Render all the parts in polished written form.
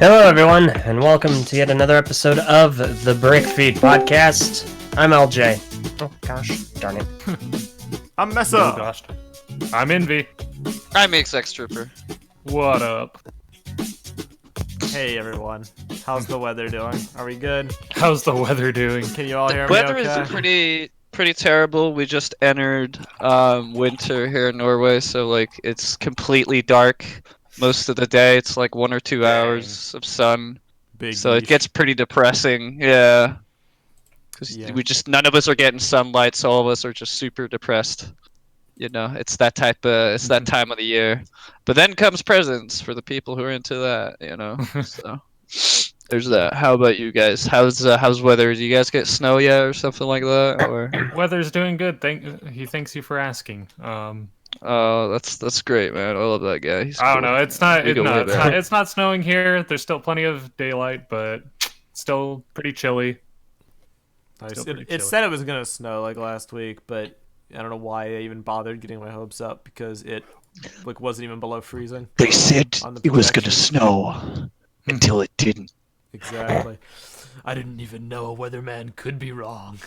Hello, everyone, and welcome to yet another episode of the BrickFeed Podcast. I'm LJ. Oh, gosh, darn it. I'm Messa. Oh, gosh. I'm Envy. I'm XX Trooper. What up? Hey, everyone. How's the weather doing? Are we good? How's the weather doing? Can you all hear me Weather okay? is pretty terrible. We just entered winter here in Norway, so like it's completely dark most of the day. It's like 1 or 2 hours of sun. Big So it yeesh. gets pretty depressing. Yeah. Because none of us are getting sunlight, so all of us are just super depressed. You know, it's that time of the year. But then comes presents for the people who are into that, you know. So there's that. How about you guys? How's weather? Do you guys get snow yet or something like that? Or Weather's doing good. He thanks you for asking. oh, that's great, man. I love that guy. He's I don't cool. know. It's not snowing here. There's still plenty of daylight, but still pretty chilly. Nice. Still pretty It chilly. said it was gonna snow like last week, but I don't know why I even bothered getting my hopes up because it wasn't even below freezing. They said On the it was going to projection. snow until it didn't. Exactly. I didn't even know a weatherman could be wrong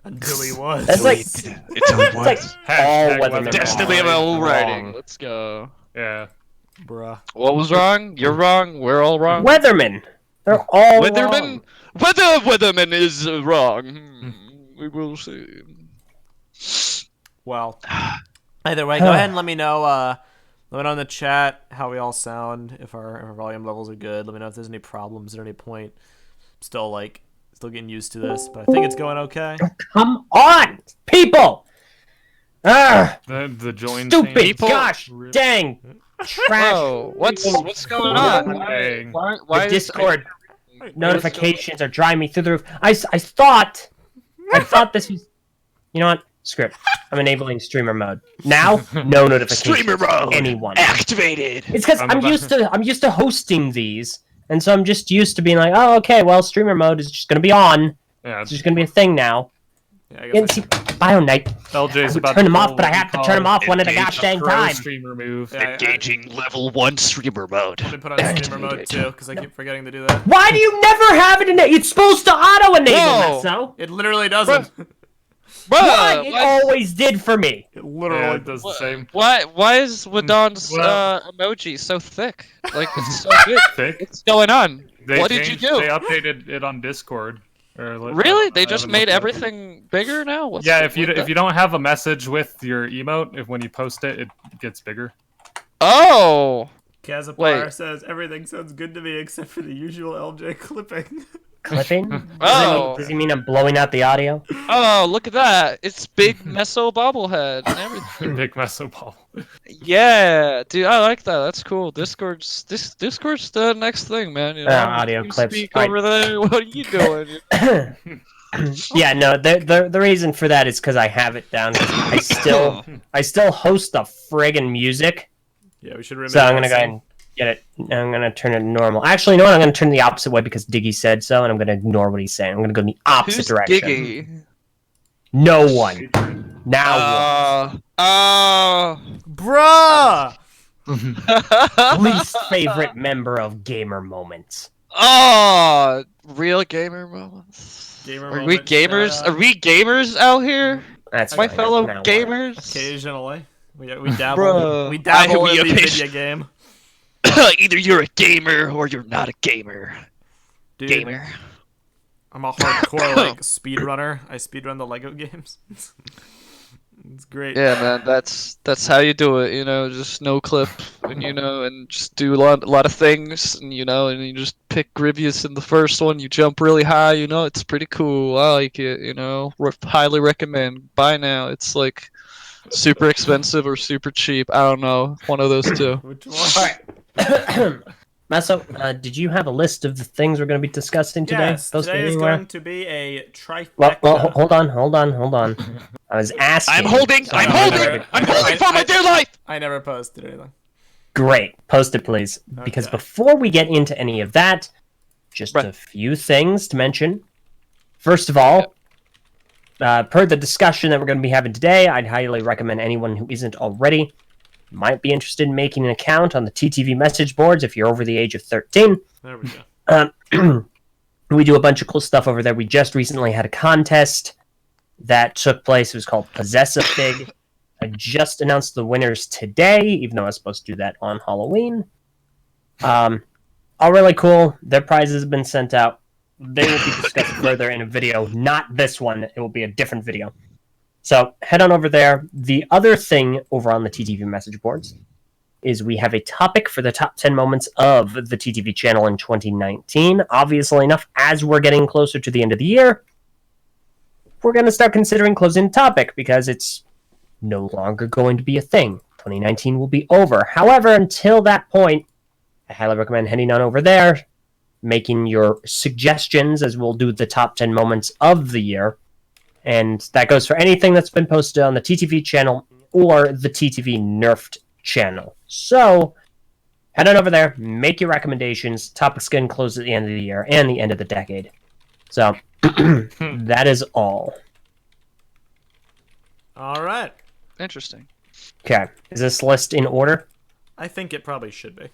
until he was. That's like, Until it it's like was. all Hashtag weathermen Destiny of are all writing. wrong. Let's go. Yeah. Bruh. What was wrong? You're wrong. We're all wrong. Weathermen. They're all Weatherman? wrong. Weatherman is wrong. We will see. Well, either way, go ahead and let me know in the chat how we all sound, if our volume levels are good. Let me know if there's any problems at any point. I'm still getting used to this, but I think it's going okay. Come on, people! Ah, The join stupid! thing. Gosh, dang! Trash! Whoa, what's going on? Dang. Why The is Discord notifications are driving me through the roof. I thought this was... You know what? Script. I'm enabling streamer mode. Now, no notifications. Streamer mode! Anyone. Activated! It's because I'm used to hosting these, and so I'm just used to being like, oh, okay, well, streamer mode is just gonna be on. Yeah. It's just gonna be a thing now. Yeah, I And guess see, BioNight. LJ's I about turn to them off, pull but I what have we to turn them call off one at a engage goddamn pro time. streamer move. Yeah, Engaging level 1 streamer mode. let me put on streamer mode too, because I keep forgetting to do that. Why do you never have it enabled? It's supposed to auto-enable Whoa. that, so. It literally doesn't. What? It always did for me. It Yeah, literally it does the same. Why is Wadon's Well- emoji so thick? Like it's so good. Thick. What's going on? They What did you do? They updated it on Discord. Really? They I just haven't made looked at it. everything bigger now? What's Yeah, the- if you what the- if you don't have a message with your emote, when you post it, it gets bigger. Oh. Kazapar Wait. says everything sounds good to me except for the usual LJ clipping. Clipping? Oh. Does he mean I'm blowing out the audio? Oh, look at that. It's big Meso bobblehead and everything. Big meso ball. Yeah, dude, I like that. That's cool. Discord's the next thing, man. You know? Audio You clips. Speak Alright. over there. What are you doing? Yeah, no, the reason for that is because I have it down. I still host the friggin' music, Yeah, we should remember. so I'm gonna go ahead and get it. I'm gonna turn it normal. Actually, you know what? I'm gonna turn it the opposite way because Diggy said so, and I'm gonna ignore what he's saying. I'm gonna go in the opposite Who's direction. Giggy? No one. Now Bruh! one. Least favorite member of Gamer Moments. Oh, real gamer moments. Gamer Are we moment, gamers? shout out. Are we gamers out here? That's My fine. fellow Now one. gamers? Occasionally. We dabble. Bruh. We dabble I- in we the occasion- video game. Either you're a gamer or you're not a gamer. Dude, Gamer. I'm a hardcore speedrunner. I speedrun the Lego games. It's great. Yeah, man, that's how you do it, you know, just no clip, and and just do a lot of things, and and you just pick Grievous in the first one, you jump really high, it's pretty cool. I like it, highly recommend. Buy now. It's like super expensive or super cheap. I don't know, one of those two. Which one? Alright. Masso, did you have a list of the things we're going to be discussing today? Yes, Posted today is anywhere? going to be a Well, trifecta. hold on. I was asking. I'm holding so for my dear life! I never posted anything. Great. Post it, please. Because Okay. before we get into any of that, just Right. a few things to mention. First of all, per the discussion that we're going to be having today, I'd highly recommend anyone who isn't already might be interested in making an account on the TTV message boards if you're over the age of 13. There we go. We do a bunch of cool stuff over there. We just recently had a contest that took place. It was called Possess a Pig. I just announced the winners today, even though I was supposed to do that on Halloween. All really cool. Their prizes have been sent out. They will be discussed further in a video. Not this one. It will be a different video. So head on over there. The other thing over on the TTV message boards is we have a topic for the top 10 moments of the TTV channel in 2019. Obviously enough, as we're getting closer to the end of the year, we're going to start considering closing the topic because it's no longer going to be a thing. 2019 will be over. However, until that point, I highly recommend heading on over there, making your suggestions as we'll do the top 10 moments of the year. And that goes for anything that's been posted on the TTV channel or the TTV Nerfed channel. So head on over there, make your recommendations. Topics getting close at the end of the year and the end of the decade. So that is all. All right. Interesting. Okay. Is this list in order? I think it probably should be.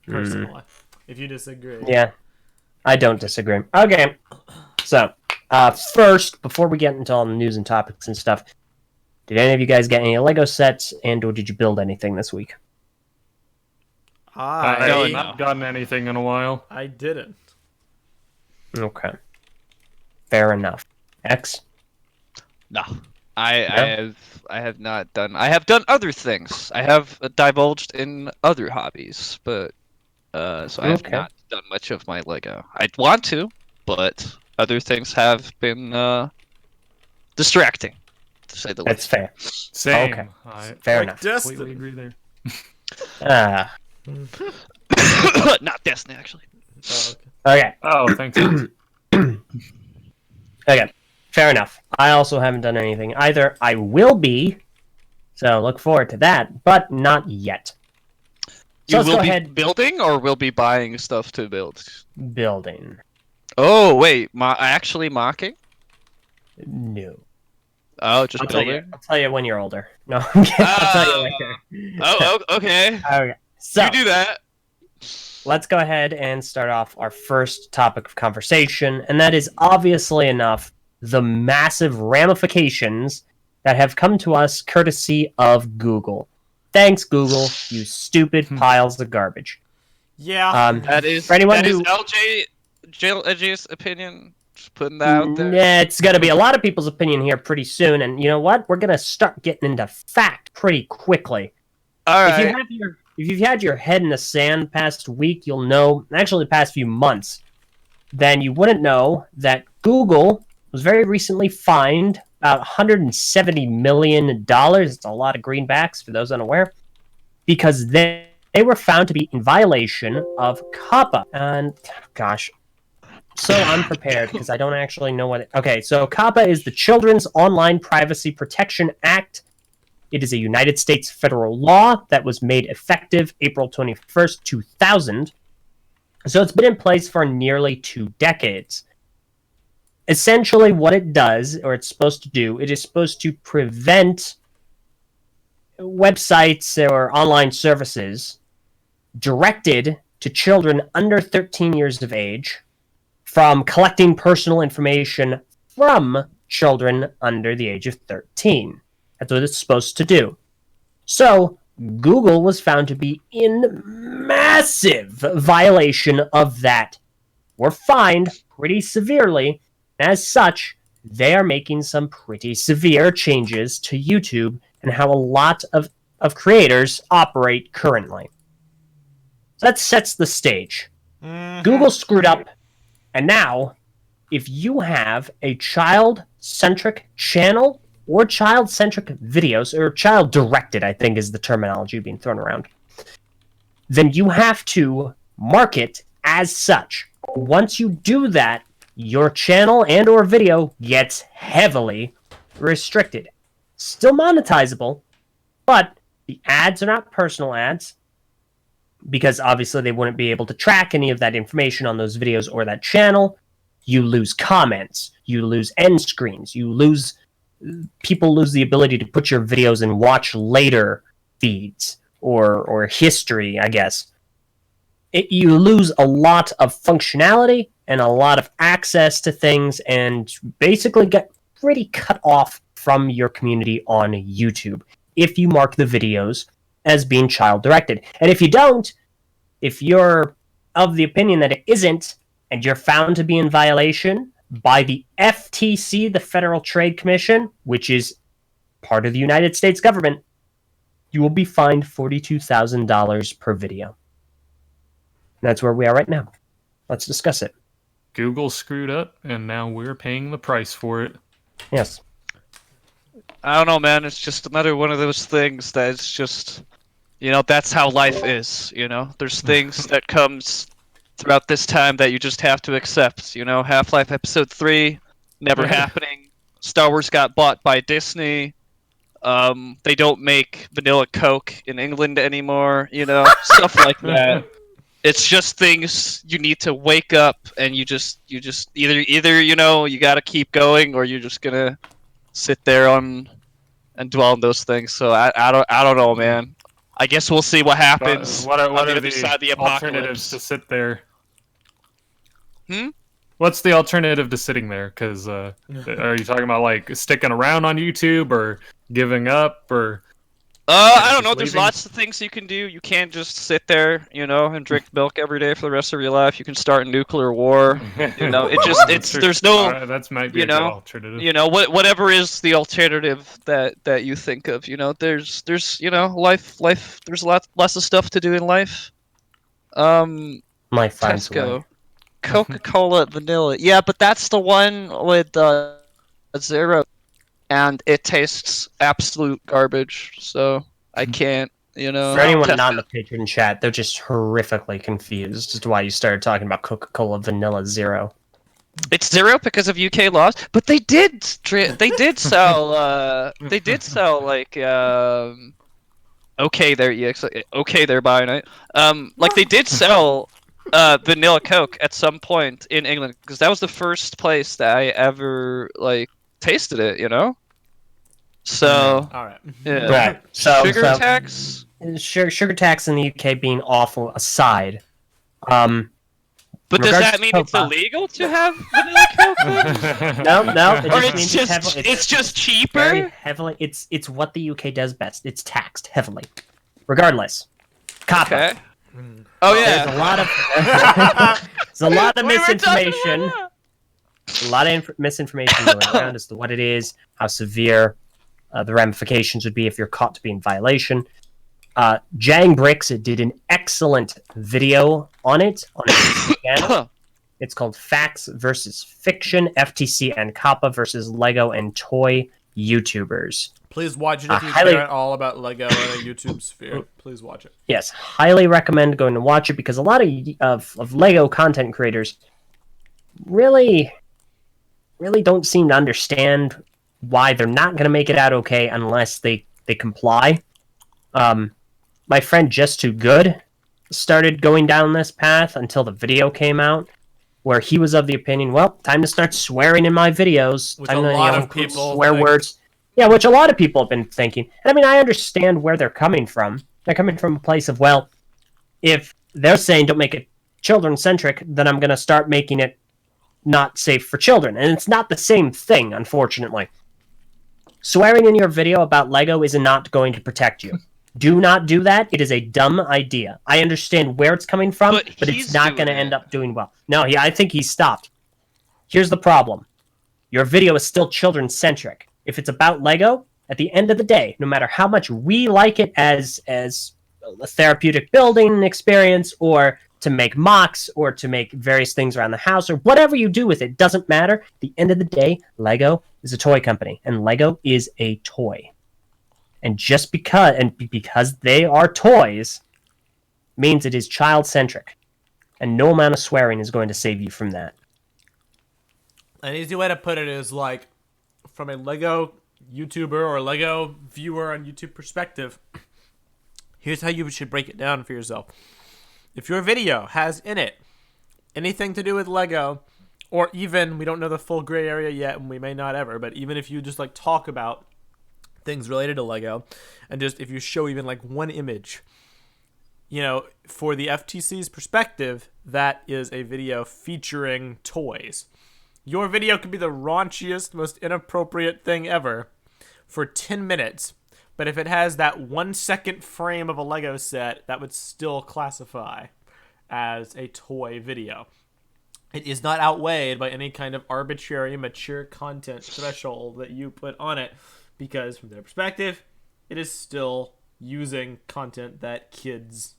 Personally. If you disagree. Yeah. I don't disagree. Okay. So, first, before we get into all the news and topics and stuff, did any of you guys get any Lego sets and or did you build anything this week? I I haven't gotten anything in a while. didn't. Okay. Fair enough. X? No. I have not done. I have done other things. I have divulged in other hobbies, but so I have not done much of my Lego. I'd want to, but other things have been distracting, to say the least. That's fair. Same. Okay. I Fair Like enough. completely Destiny. agree there. Not Destiny, actually. Oh, okay. Okay. Oh, thanks. Okay. Fair enough. I also haven't done anything either. I will be, so look forward to that, but not yet. So You let's will go be ahead. building, or will be buying stuff to build? Building. Oh wait, actually mocking? No. Oh, just I'll tell building. you when you're older. No, I'm kidding. I'll tell you later. Oh, okay. Okay. So You do that. let's go ahead and start off our first topic of conversation, and that is obviously enough the massive ramifications that have come to us courtesy of Google. Thanks, Google, you stupid piles of garbage. Yeah. That is For anyone that is who- LJ's opinion. Just putting that out there. Yeah, it's going to be a lot of people's opinion here pretty soon, and you know what? We're going to start getting into fact pretty quickly. All If right. you've had your head in the sand past week, you'll know, actually the past few months, then you wouldn't know that Google was very recently fined about $170 million. It's a lot of greenbacks for those unaware, because they were found to be in violation of COPPA. And gosh, so unprepared because I don't actually know what it... Okay, so COPPA is the Children's Online Privacy Protection Act. It is a United States federal law that was made effective April 21st, 2000. So it's been in place for nearly 2 decades. Essentially what it does, or it's supposed to do, it is supposed to prevent websites or online services directed to children under 13 years of age from collecting personal information from children under the age of 13. That's what it's supposed to do. So, Google was found to be in massive violation of that. Were fined pretty severely. As such, they are making some pretty severe changes to YouTube and how a lot of creators operate currently. So that sets the stage. Google screwed up, and now, if you have a child-centric channel or child-centric videos, or child-directed, I think is the terminology being thrown around, then you have to market as such. Once you do that, your channel and or video gets heavily restricted. Still monetizable, but the ads are not personal ads, because obviously they wouldn't be able to track any of that information on those videos or that channel. You lose comments, you lose end screens, people lose the ability to put your videos and watch later feeds or history, I guess, you lose a lot of functionality and a lot of access to things, and basically get pretty cut off from your community on YouTube if you mark the videos as being child-directed. And if you don't, if you're of the opinion that it isn't, and you're found to be in violation by the FTC, the Federal Trade Commission, which is part of the United States government, you will be fined $42,000 per video. That's where we are right now. Let's discuss it. Google screwed up, and now we're paying the price for it. Yes. I don't know, man. It's just another one of those things that it's just, that's how life is. There's things that comes throughout this time that you just have to accept. Half-Life Episode 3, never happening. Star Wars got bought by Disney. They don't make vanilla Coke in England anymore. Stuff like that. It's just things you need to wake up and you just either you got to keep going, or you're just gonna sit there and dwell on those things. So I don't know, man. I guess we'll see what happens. What on are the other the side of the alternatives apocalypse. to sit there? Hmm? What's the alternative to sitting there? Because are you talking about like sticking around on YouTube or giving up or? I don't know. Just There's leaving? lots of things you can do. You can't just sit there, and drink milk every day for the rest of your life. You can start a nuclear war. There's no. That's might be a good alternative. Whatever is the alternative that you think of. There's life. There's lots of stuff to do in life. My finds Tesco, way. Coca-Cola, vanilla. Yeah, but that's the one with zero. And it tastes absolute garbage, so I can't, For anyone test not in it. the Patreon chat, they're just horrifically confused as to why you started talking about Coca-Cola Vanilla Zero. It's zero because of UK laws, but they did sell like okay there, EX, okay there, Bionite. Like they did sell vanilla Coke at some point in England, because that was the first place that I ever tasted it, So All right. yeah. Right. So Sugar tax. Sugar tax in the UK being awful aside. But does regards that to mean it's COPPA. illegal to have vanilla Coke? No. Or It means it's just very cheaper? heavily. It's what the UK does best. It's taxed heavily. Regardless, COPPA. Okay. Oh There's a yeah. lot of there's a lot of We were talking misinformation. about A lot of misinformation going around as to what it is, how severe the ramifications would be if you're caught to be in violation. Jang Bricks did an excellent video on it on his channel. It's called Facts versus Fiction, FTC and COPPA versus Lego and Toy YouTubers. Please watch it if you highly- care at all about Lego and a YouTube sphere. Please watch it. Yes, highly recommend going to watch it, because a lot of Lego content creators really don't seem to understand why they're not going to make it out okay unless they comply. My friend Just Too Good started going down this path until the video came out, where he was of the opinion, well, time to start swearing in my videos. Which Time a to, lot of people swear think. words. Yeah, which a lot of people have been thinking. And I mean, I understand where they're coming from. They're coming from a place of, well, if they're saying don't make it children-centric, then I'm going to start making it not safe for children. And it's not the same thing, unfortunately. Swearing in your video about Lego is not going to protect you. Do not do that. It is a dumb idea. I understand where it's coming from, but he's it's not doing going to end it. up doing well. No, I think he stopped. Here's the problem. Your video is still children-centric. If it's about Lego, at the end of the day, no matter how much we like it as a therapeutic building experience, or to make mocks, or to make various things around the house, or whatever you do with it, doesn't matter. At the end of the day, Lego is a toy company, and Lego is a toy. And just because they are toys means it is child-centric. And no amount of swearing is going to save you from that. An easy way to put it is like, from a Lego YouTuber or Lego viewer on YouTube perspective, here's how you should break it down for yourself. If your video has in it anything to do with Lego, or even, we don't know the full gray area yet, and we may not ever, but even if you just talk about things related to Lego, and just if you show even like one image, you know, for the FTC's perspective, that is a video featuring toys. Your video could be the raunchiest, most inappropriate thing ever for 10 minutes, but if it has that 1 second frame of a Lego set, that would still classify as a toy video. It is not outweighed by any kind of arbitrary mature content threshold that you put on it, because from their perspective, it is still using content that kids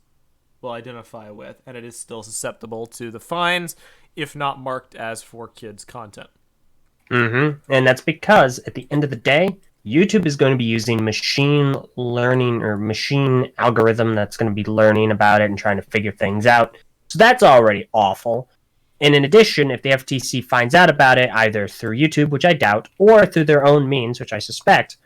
will identify with, and it is still susceptible to the fines, if not marked as for kids content. And that's because at the end of the day, YouTube is going to be using machine learning or machine algorithm that's going to be learning about it and trying to figure things out. So that's already awful. And in addition, if the FTC finds out about it, either through YouTube, which I doubt, or through their own means, which I suspect,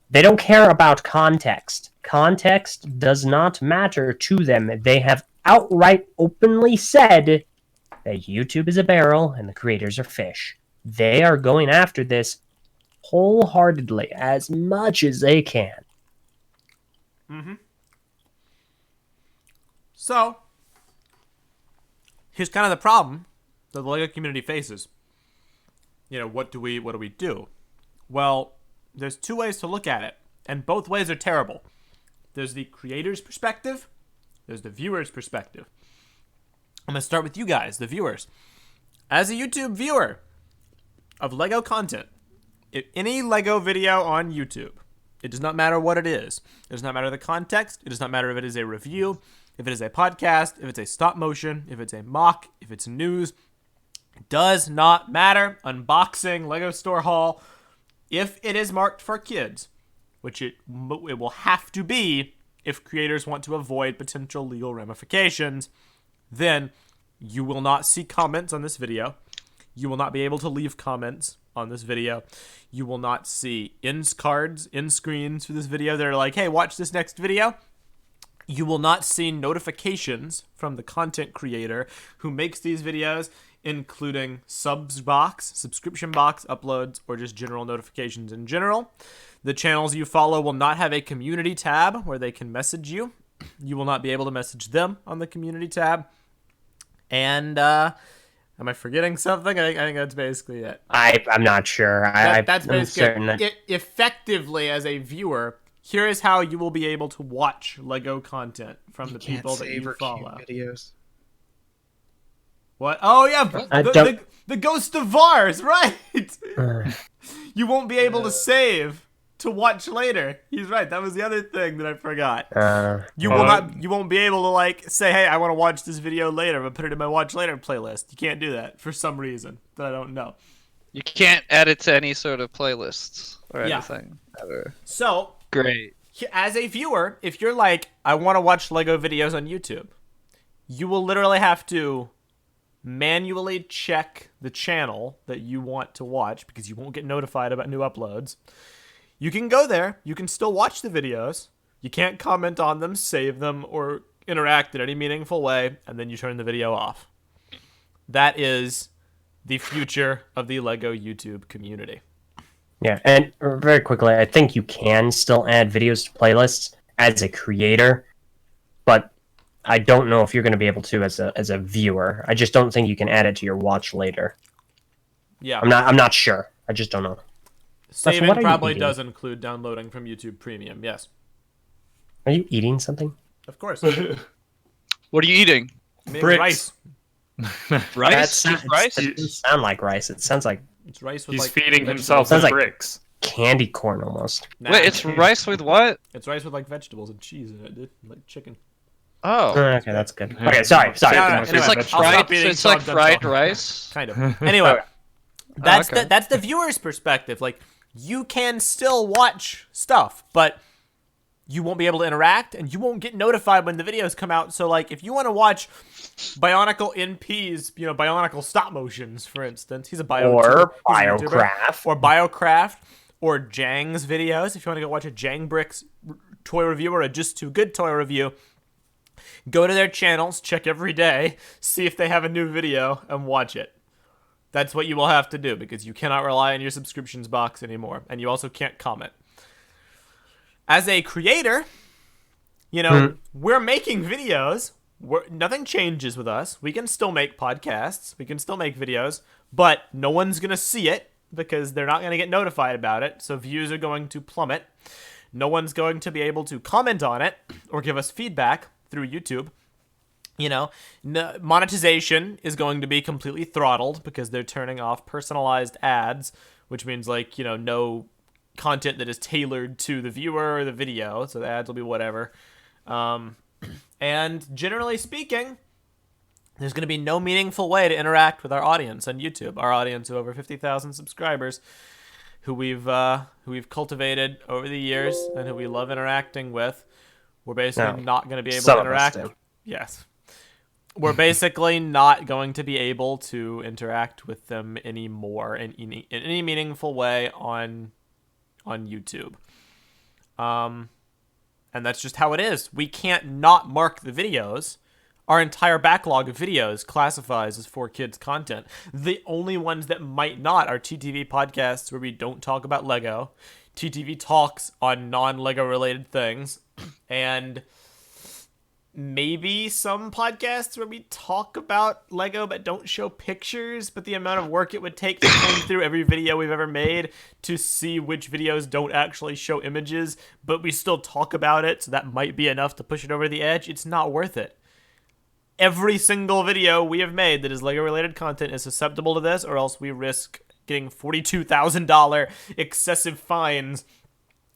they don't care about context. Context does not matter to them. They have outright openly said that YouTube is a barrel and the creators are fish. They are going after this wholeheartedly as much as they can. So, here's kind of the problem that the Lego community faces. You know, what do we do? Well, there's two ways to look at it, and both ways are terrible. There's the creator's perspective, there's the viewer's perspective. I'm going to start with you guys, the viewers. As a YouTube viewer of Lego content, if any Lego video on YouTube, it does not matter what it is. It does not matter the context. It does not matter if it is a review, if it is a podcast, if it's a stop motion, if it's a mock, if it's news. It does not matter. Unboxing, Lego store haul. If it is marked for kids, which it will have to be if creators want to avoid potential legal ramifications, then you will not see comments on this video. You will not be able to leave comments on this video. You will not see end cards, end screens for this video that are like, hey, watch this next video. You will not see notifications from the content creator who makes these videos, including subscription box uploads, or just general notifications in general. The channels you follow will not have a community tab where they can message you. You will not be able to message them on the community tab. And, am I forgetting something? I think that's basically it. I'm not sure. That's basically it. Effectively, as a viewer, here is how you will be able to watch Lego content from the people that you follow. Videos. What? Oh, yeah, the Ghost of Vars, right? You won't be able to save to watch later. He's right. That was the other thing that I forgot. You won't be able to like say, hey, I want to watch this video later, but put it in my watch later playlist. You can't do that for some reason that I don't know. You can't add it to any sort of playlists or anything. Ever. So Great. As a viewer, if you're like, I want to watch Lego videos on YouTube, you will literally have to manually check the channel that you want to watch because you won't get notified about new uploads. You can go there. You can still watch the videos. You can't comment on them, save them, or interact in any meaningful way, and then you turn the video off. That is the future of the Lego YouTube community. Yeah, and very quickly, I think you can still add videos to playlists as a creator, but I don't know if you're going to be able to as a viewer. I just don't think you can add it to your watch later. Yeah, I'm not sure. I just don't know. Saving probably does include downloading from YouTube Premium. Yes. Are you eating something? Of course. What are you eating? Rice. Rice? Rice? It doesn't sound like rice. It sounds like It's rice with He's like feeding vegetables. himself Sounds with like- bricks. candy corn almost. Nah, Wait, it's rice with what? it's rice with like vegetables and cheese in it, dude. Like chicken. Oh. Okay, that's good. Okay, sorry. Yeah, It's anyway, like I'll fried. stop So eating it's so like I'm done fried talking. rice. Kind of. Anyway, that's okay. that's the viewer's perspective. Like, you can still watch stuff, but you won't be able to interact, and you won't get notified when the videos come out. So, like, if you want to watch Bionicle NP's, Bionicle stop motions, for instance, he's a Or YouTuber, Biocraft. or Biocraft, or Jang's videos. If you want to go watch a Jang Bricks toy review or a Just Too Good toy review, go to their channels, check every day, see if they have a new video, and watch it. That's what you will have to do, because you cannot rely on your subscriptions box anymore, and you also can't comment. as a creator, you know, we're making videos. Nothing changes with us. We can still make podcasts. We can still make videos, but no one's going to see it because they're not going to get notified about it. So views are going to plummet. No one's going to be able to comment on it or give us feedback through YouTube. You know, monetization is going to be completely throttled because they're turning off personalized ads, which means, like, you know, no content that is tailored to the viewer or the video. So the ads will be whatever. And generally speaking, there's going to be no meaningful way to interact with our audience on YouTube. Our audience of over 50,000 subscribers, who we've cultivated over the years and who we love interacting with. We're basically not going to be able to interact. Yes. We're basically not going to be able to interact with them anymore in any meaningful way on YouTube. And that's just how it is. We can't not mark the videos. Our entire backlog of videos classifies as for kids content. The only ones that might not are TTV podcasts where we don't talk about Lego, TTV talks on non-Lego related things, and maybe some podcasts where we talk about Lego but don't show pictures, but the amount of work it would take to comb through every video we've ever made to see which videos don't actually show images, but we still talk about it, so that might be enough to push it over the edge. It's not worth it. Every single video we have made that is Lego related content is susceptible to this, or else we risk getting $42,000 excessive fines,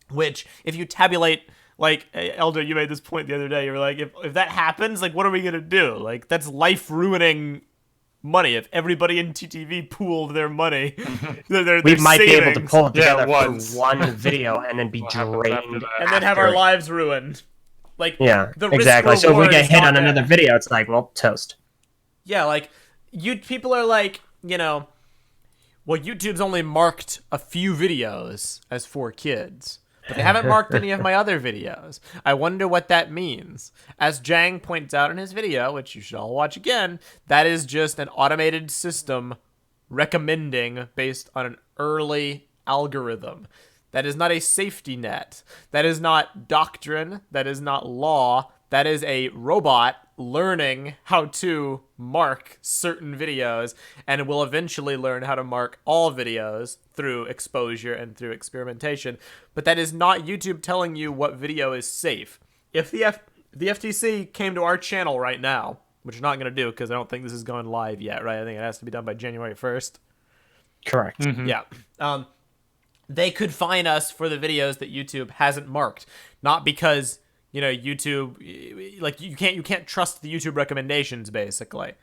which if you tabulate, like, Elder, you made this point the other day, you were like, if that happens, like, what are we going to do? Like, that's life-ruining money. If everybody in TTV pooled their money, we might be able to pull it together for one video and then be drained. And then have our lives ruined. Like, the exactly. So if we get hit on another video, it's like, well, toast. Yeah, like, people are like, you know, well, YouTube's only marked a few videos as for kids, but they haven't marked any of my other videos. I wonder what that means. As Jang points out in his video, which you should all watch again, that is just an automated system recommending based on an early algorithm. That is not a safety net. That is not doctrine. That is not law. That is a robot learning how to mark certain videos, and will eventually learn how to mark all videos through exposure and through experimentation. But that is not YouTube telling you what video is safe. If the FTC came to our channel right now, which you're not going to do because I don't think this is going live yet, right? I think it has to be done by January 1st. Correct. Mm-hmm. Yeah. They could fine us for the videos that YouTube hasn't marked, not because, you know, YouTube, like, you can't trust the YouTube recommendations. Basically,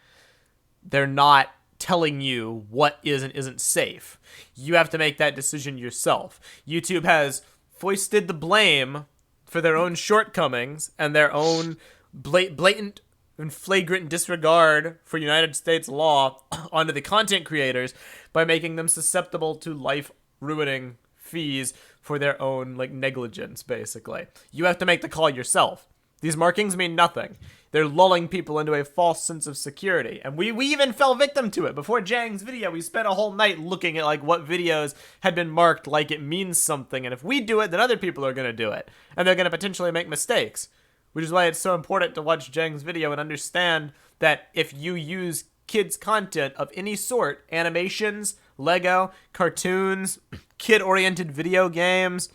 they're not telling you what is and isn't safe. You have to make that decision yourself. YouTube has foisted the blame for their own shortcomings and their own blatant and flagrant disregard for United States law onto the content creators by making them susceptible to life-ruining fees for their own, like, negligence, basically. You have to make the call yourself. These markings mean nothing. They're lulling people into a false sense of security. And we even fell victim to it. Before Jang's video, we spent a whole night looking at, like, what videos had been marked like it means something. And if we do it, then other people are going to do it. And they're going to potentially make mistakes. Which is why it's so important to watch Jang's video and understand that if you use kids' content of any sort, animations, Lego, cartoons, kid-oriented video games,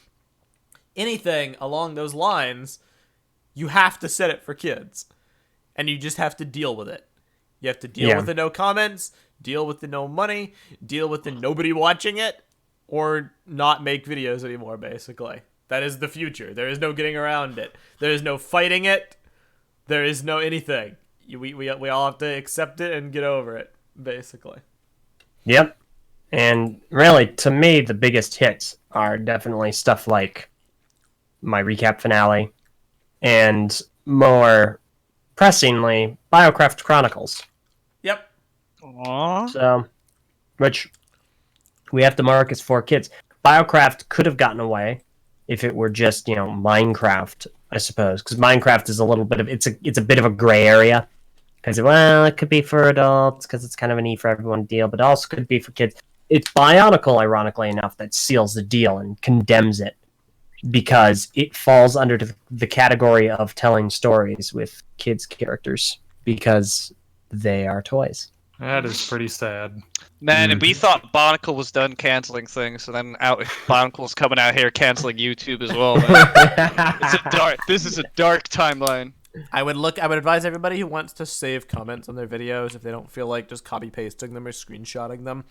anything along those lines, you have to set it for kids. And you just have to deal with it. You have to deal with the no comments, deal with the no money, deal with the nobody watching it, or not make videos anymore, basically. That is the future. There is no getting around it. There is no fighting it. There is no anything. We all have to accept it and get over it, basically. Yep. And really, to me, the biggest hits are definitely stuff like my recap finale and, more pressingly, BioCraft Chronicles. Yep. Aww. So, which we have to mark as for kids. BioCraft could have gotten away if it were just, you know, Minecraft, I suppose, because Minecraft is a little bit of it's a bit of a gray area, because, well, it could be for adults because it's kind of an E for everyone deal, but also could be for kids. It's Bionicle, ironically enough, that seals the deal and condemns it, because it falls under the category of telling stories with kids' characters because they are toys. That is pretty sad. Man, and we thought Barnacle was done canceling things, and then Barnacle's coming out here canceling YouTube as well. Man. This is a dark timeline. I would advise everybody who wants to save comments on their videos, if they don't feel like just copy pasting them or screenshotting them,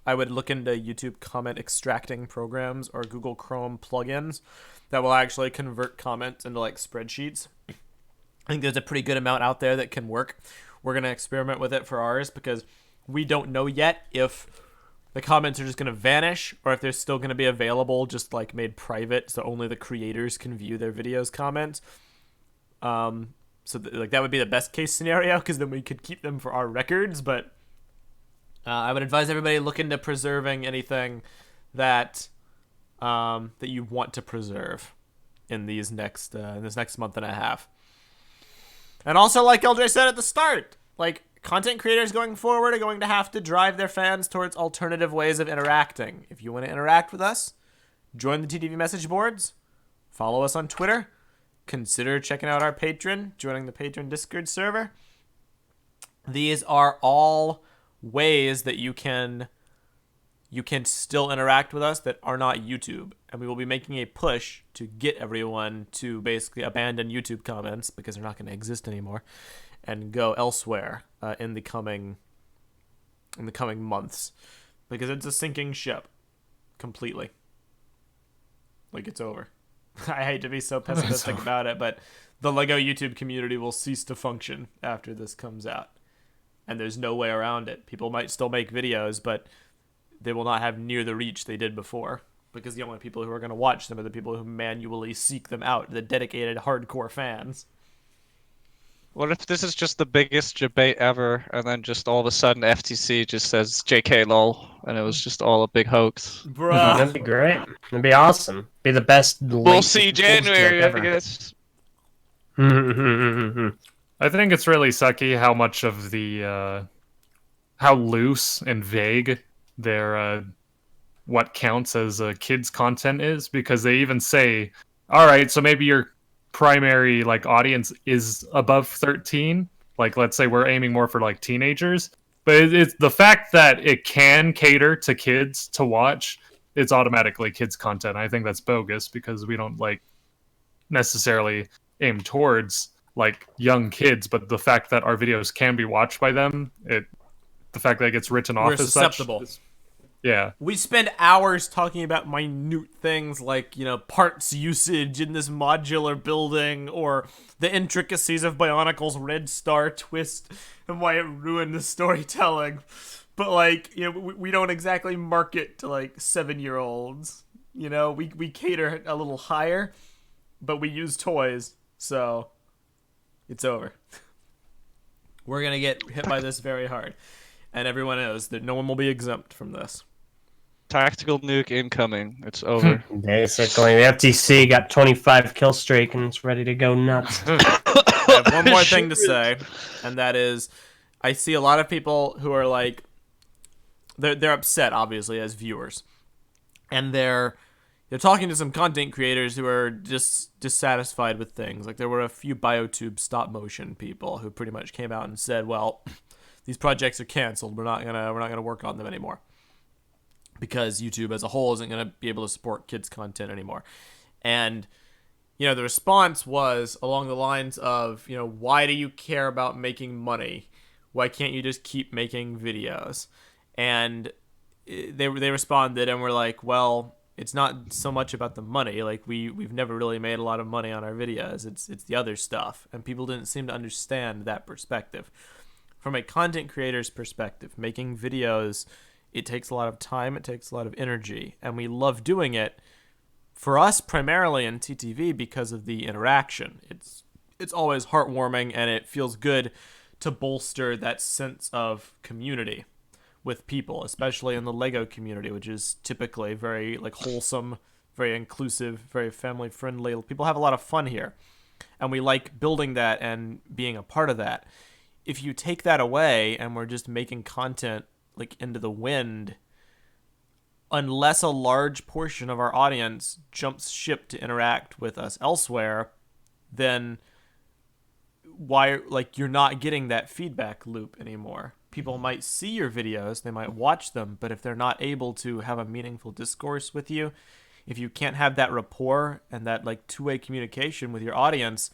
I would look into YouTube comment extracting programs or Google Chrome plugins that will actually convert comments into like spreadsheets. I think there's a pretty good amount out there that can work. We're going to experiment with it for ours because we don't know yet if the comments are just going to vanish or if they're still going to be available, just like made private, so only the creators can view their videos comments. That would be the best case scenario because then we could keep them for our records. But I would advise everybody look into preserving anything that that you want to preserve in this next month and a half. And also, like LJ said at the start, like content creators going forward are going to have to drive their fans towards alternative ways of interacting. If you want to interact with us, join the TTV message boards, follow us on Twitter, consider checking out our Patreon, joining the Patreon Discord server. These are all ways that you can still interact with us that are not YouTube. And we will be making a push to get everyone to basically abandon YouTube comments because they're not going to exist anymore and go elsewhere in the coming months, because it's a sinking ship completely. Like, it's over. I hate to be so pessimistic about it, but the Lego YouTube community will cease to function after this comes out. And there's no way around it. People might still make videos, but they will not have near the reach they did before, because the only people who are going to watch them are the people who manually seek them out, the dedicated hardcore fans. What if this is just the biggest debate ever, and then just all of a sudden FTC just says JK lol, and it was just all a big hoax? Bruh. That'd be great. That'd be awesome. Be the best. We'll see January, I guess. I think it's really sucky how much of the how loose and vague their what counts as kids content is, because they even say, all right, so maybe your primary like audience is above 13, like let's say we're aiming more for like teenagers, but it's the fact that it can cater to kids to watch, it's automatically kids content. I think that's bogus, because we don't like necessarily aim towards like young kids, but the fact that our videos can be watched by them, the fact that it gets written off as susceptible. Such, yeah. We spend hours talking about minute things like, parts usage in this modular building, or the intricacies of Bionicle's Red Star twist and why it ruined the storytelling. But we don't exactly market to 7-year-olds. We cater a little higher, but we use toys, so it's over. We're gonna get hit by this very hard, and everyone knows that no one will be exempt from this. Tactical nuke incoming. It's over. Basically, the FTC got 25 kill streak and it's ready to go nuts. I have one more thing to say, and that is, I see a lot of people who are like, they're upset, obviously, as viewers, and they're talking to some content creators who are just dissatisfied with things. Like, there were a few BioTube stop motion people who pretty much came out and said, well, these projects are canceled. We're not gonna work on them anymore, because YouTube as a whole isn't going to be able to support kids' content anymore. And, the response was along the lines of, why do you care about making money? Why can't you just keep making videos? And they responded and were like, well, it's not so much about the money. Like, we've never really made a lot of money on our videos. It's the other stuff. And people didn't seem to understand that perspective. From a content creator's perspective, making videos, it takes a lot of time, it takes a lot of energy, and we love doing it, for us primarily in TTV, because of the interaction. It's always heartwarming, and it feels good to bolster that sense of community with people, especially in the Lego community, which is typically very wholesome, very inclusive, very family friendly. People have a lot of fun here, and we like building that and being a part of that. If you take that away and we're just making content into the wind, unless a large portion of our audience jumps ship to interact with us elsewhere, then you're not getting that feedback loop anymore. People might see your videos, they might watch them, but if they're not able to have a meaningful discourse with you, if you can't have that rapport and that like two-way communication with your audience,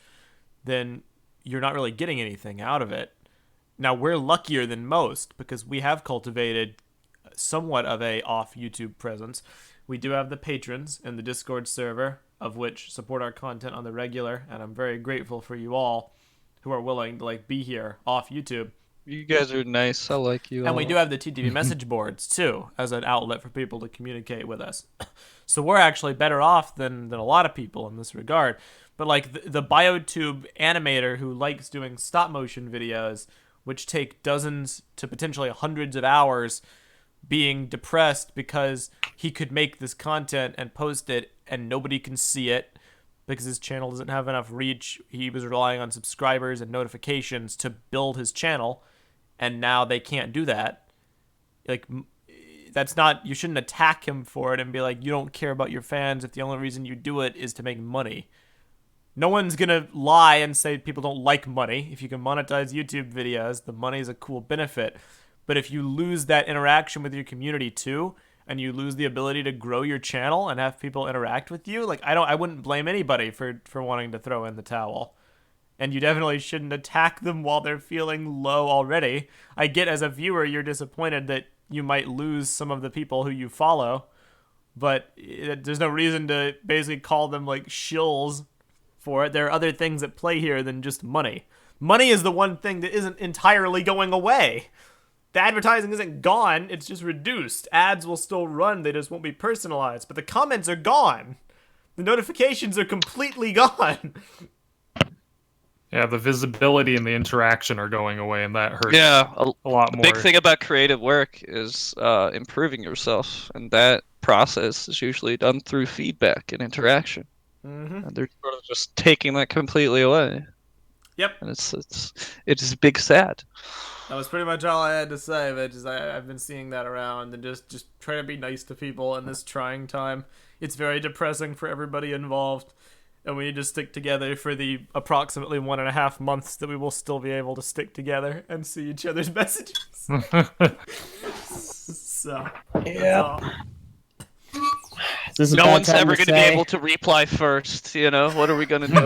then you're not really getting anything out of it. Now, we're luckier than most because we have cultivated somewhat of a off YouTube presence. We do have the patrons and the Discord server, of which support our content on the regular, and I'm very grateful for you all who are willing to like be here off YouTube. You guys are nice. I like you. And all. we do have the TTV message boards too, as an outlet for people to communicate with us. So we're actually better off than a lot of people in this regard. But like the BioTube animator who likes doing stop motion videos, which take dozens to potentially hundreds of hours, being depressed because he could make this content and post it and nobody can see it because his channel doesn't have enough reach. He was relying on subscribers and notifications to build his channel, and now they can't do that. Like, that's not, you shouldn't attack him for it and be like, you don't care about your fans if the only reason you do it is to make money. No one's gonna lie and say people don't like money. If you can monetize YouTube videos, the money is a cool benefit. But if you lose that interaction with your community too, and you lose the ability to grow your channel and have people interact with you, like I wouldn't blame anybody for wanting to throw in the towel. And you definitely shouldn't attack them while they're feeling low already. I get as a viewer you're disappointed that you might lose some of the people who you follow, but there's no reason to basically call them like shills for it. There are other things at play here than just money. Money is the one thing that isn't entirely going away. The advertising isn't gone, it's just reduced. Ads will still run, they just won't be personalized. But the comments are gone. The notifications are completely gone. Yeah, the visibility and the interaction are going away, and that hurts a lot more. The big thing about creative work is improving yourself, and that process is usually done through feedback and interaction. Mm-hmm. And they're sort of just taking that completely away. Yep. And it's big sad. That was pretty much all I had to say, but I've been seeing that around, and just try to be nice to people in this trying time. It's very depressing for everybody involved, and we need to stick together for the approximately 1.5 months that we will still be able to stick together and see each other's messages. So, Yeah. No one's ever going to be able to reply first, you know? What are we going to do?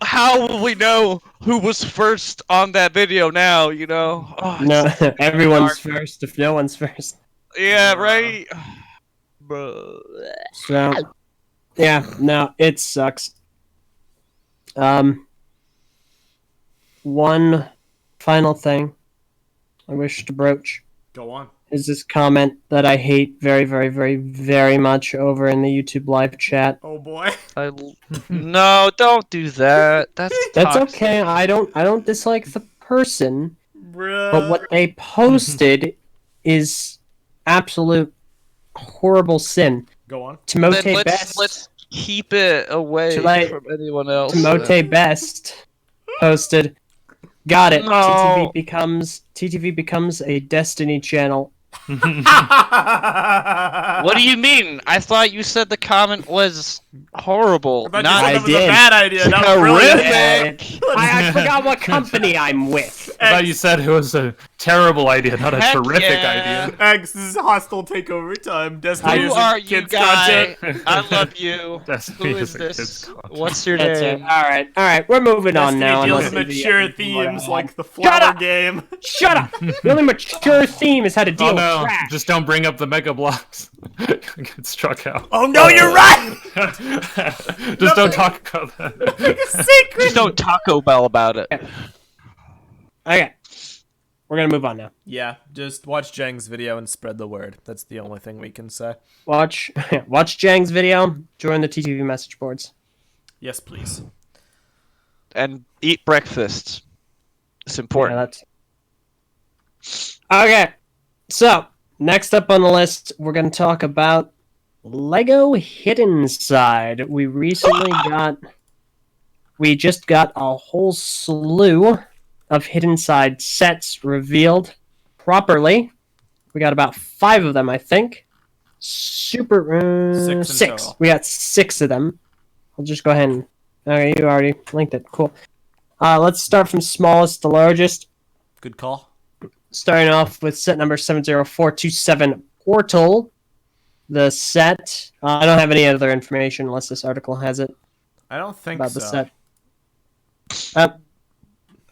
How will we know who was first on that video now, you know? Oh, No, everyone's first if no one's first. Yeah, right? Bro. So, yeah, no, it sucks. One final thing I wish to broach. go on. Is this comment that I hate very, very, very, very much over in the YouTube live chat. Oh boy. No, don't do that. That's toxic. Okay. I don't dislike the person, Bruh. but what they posted is absolute horrible sin. Go on. Timote Best. Let's keep it away from anyone else. Timote Best posted, got it. No. TTV becomes a Destiny channel. What do you mean? I thought you said the comment was horrible. I Not thought you said it was a bad idea, not terrific. I forgot what company I'm with. I thought you said it was a terrible idea, not a Heck terrific yeah. idea. X, this is hostile takeover time. Destiny Who is are a you, kid's guy? content. I love you. Destiny Who is is a kid's this? content. What's your That's it. name? All right. We're moving on Destiny now. deals unless with the- mature themes like the flower up! game. Shut up! The only mature theme is how to deal Oh no, with trash. just don't bring up the Mega Blocks. Get struck out. Oh no, you're right! Just don't talk about that. It's a secret! Just don't Taco Bell about it. Okay. We're gonna move on now. Yeah, just watch Jang's video and spread the word. That's the only thing we can say. Watch Jang's video. Join the TTV message boards. Yes, please. And eat breakfast. It's important. Okay. So next up on the list, we're gonna talk about Lego Hidden Side. We just got a whole slew of Hidden Side sets revealed properly We got about 5 of them, I think. Super 6. total. We got 6 of them. I'll just go ahead and. Okay, you already linked it. Cool. Let's start from smallest to largest. Good call. Starting off with set number 70427 Portal. The set. I don't have any other information unless this article has it I don't think about so. the set.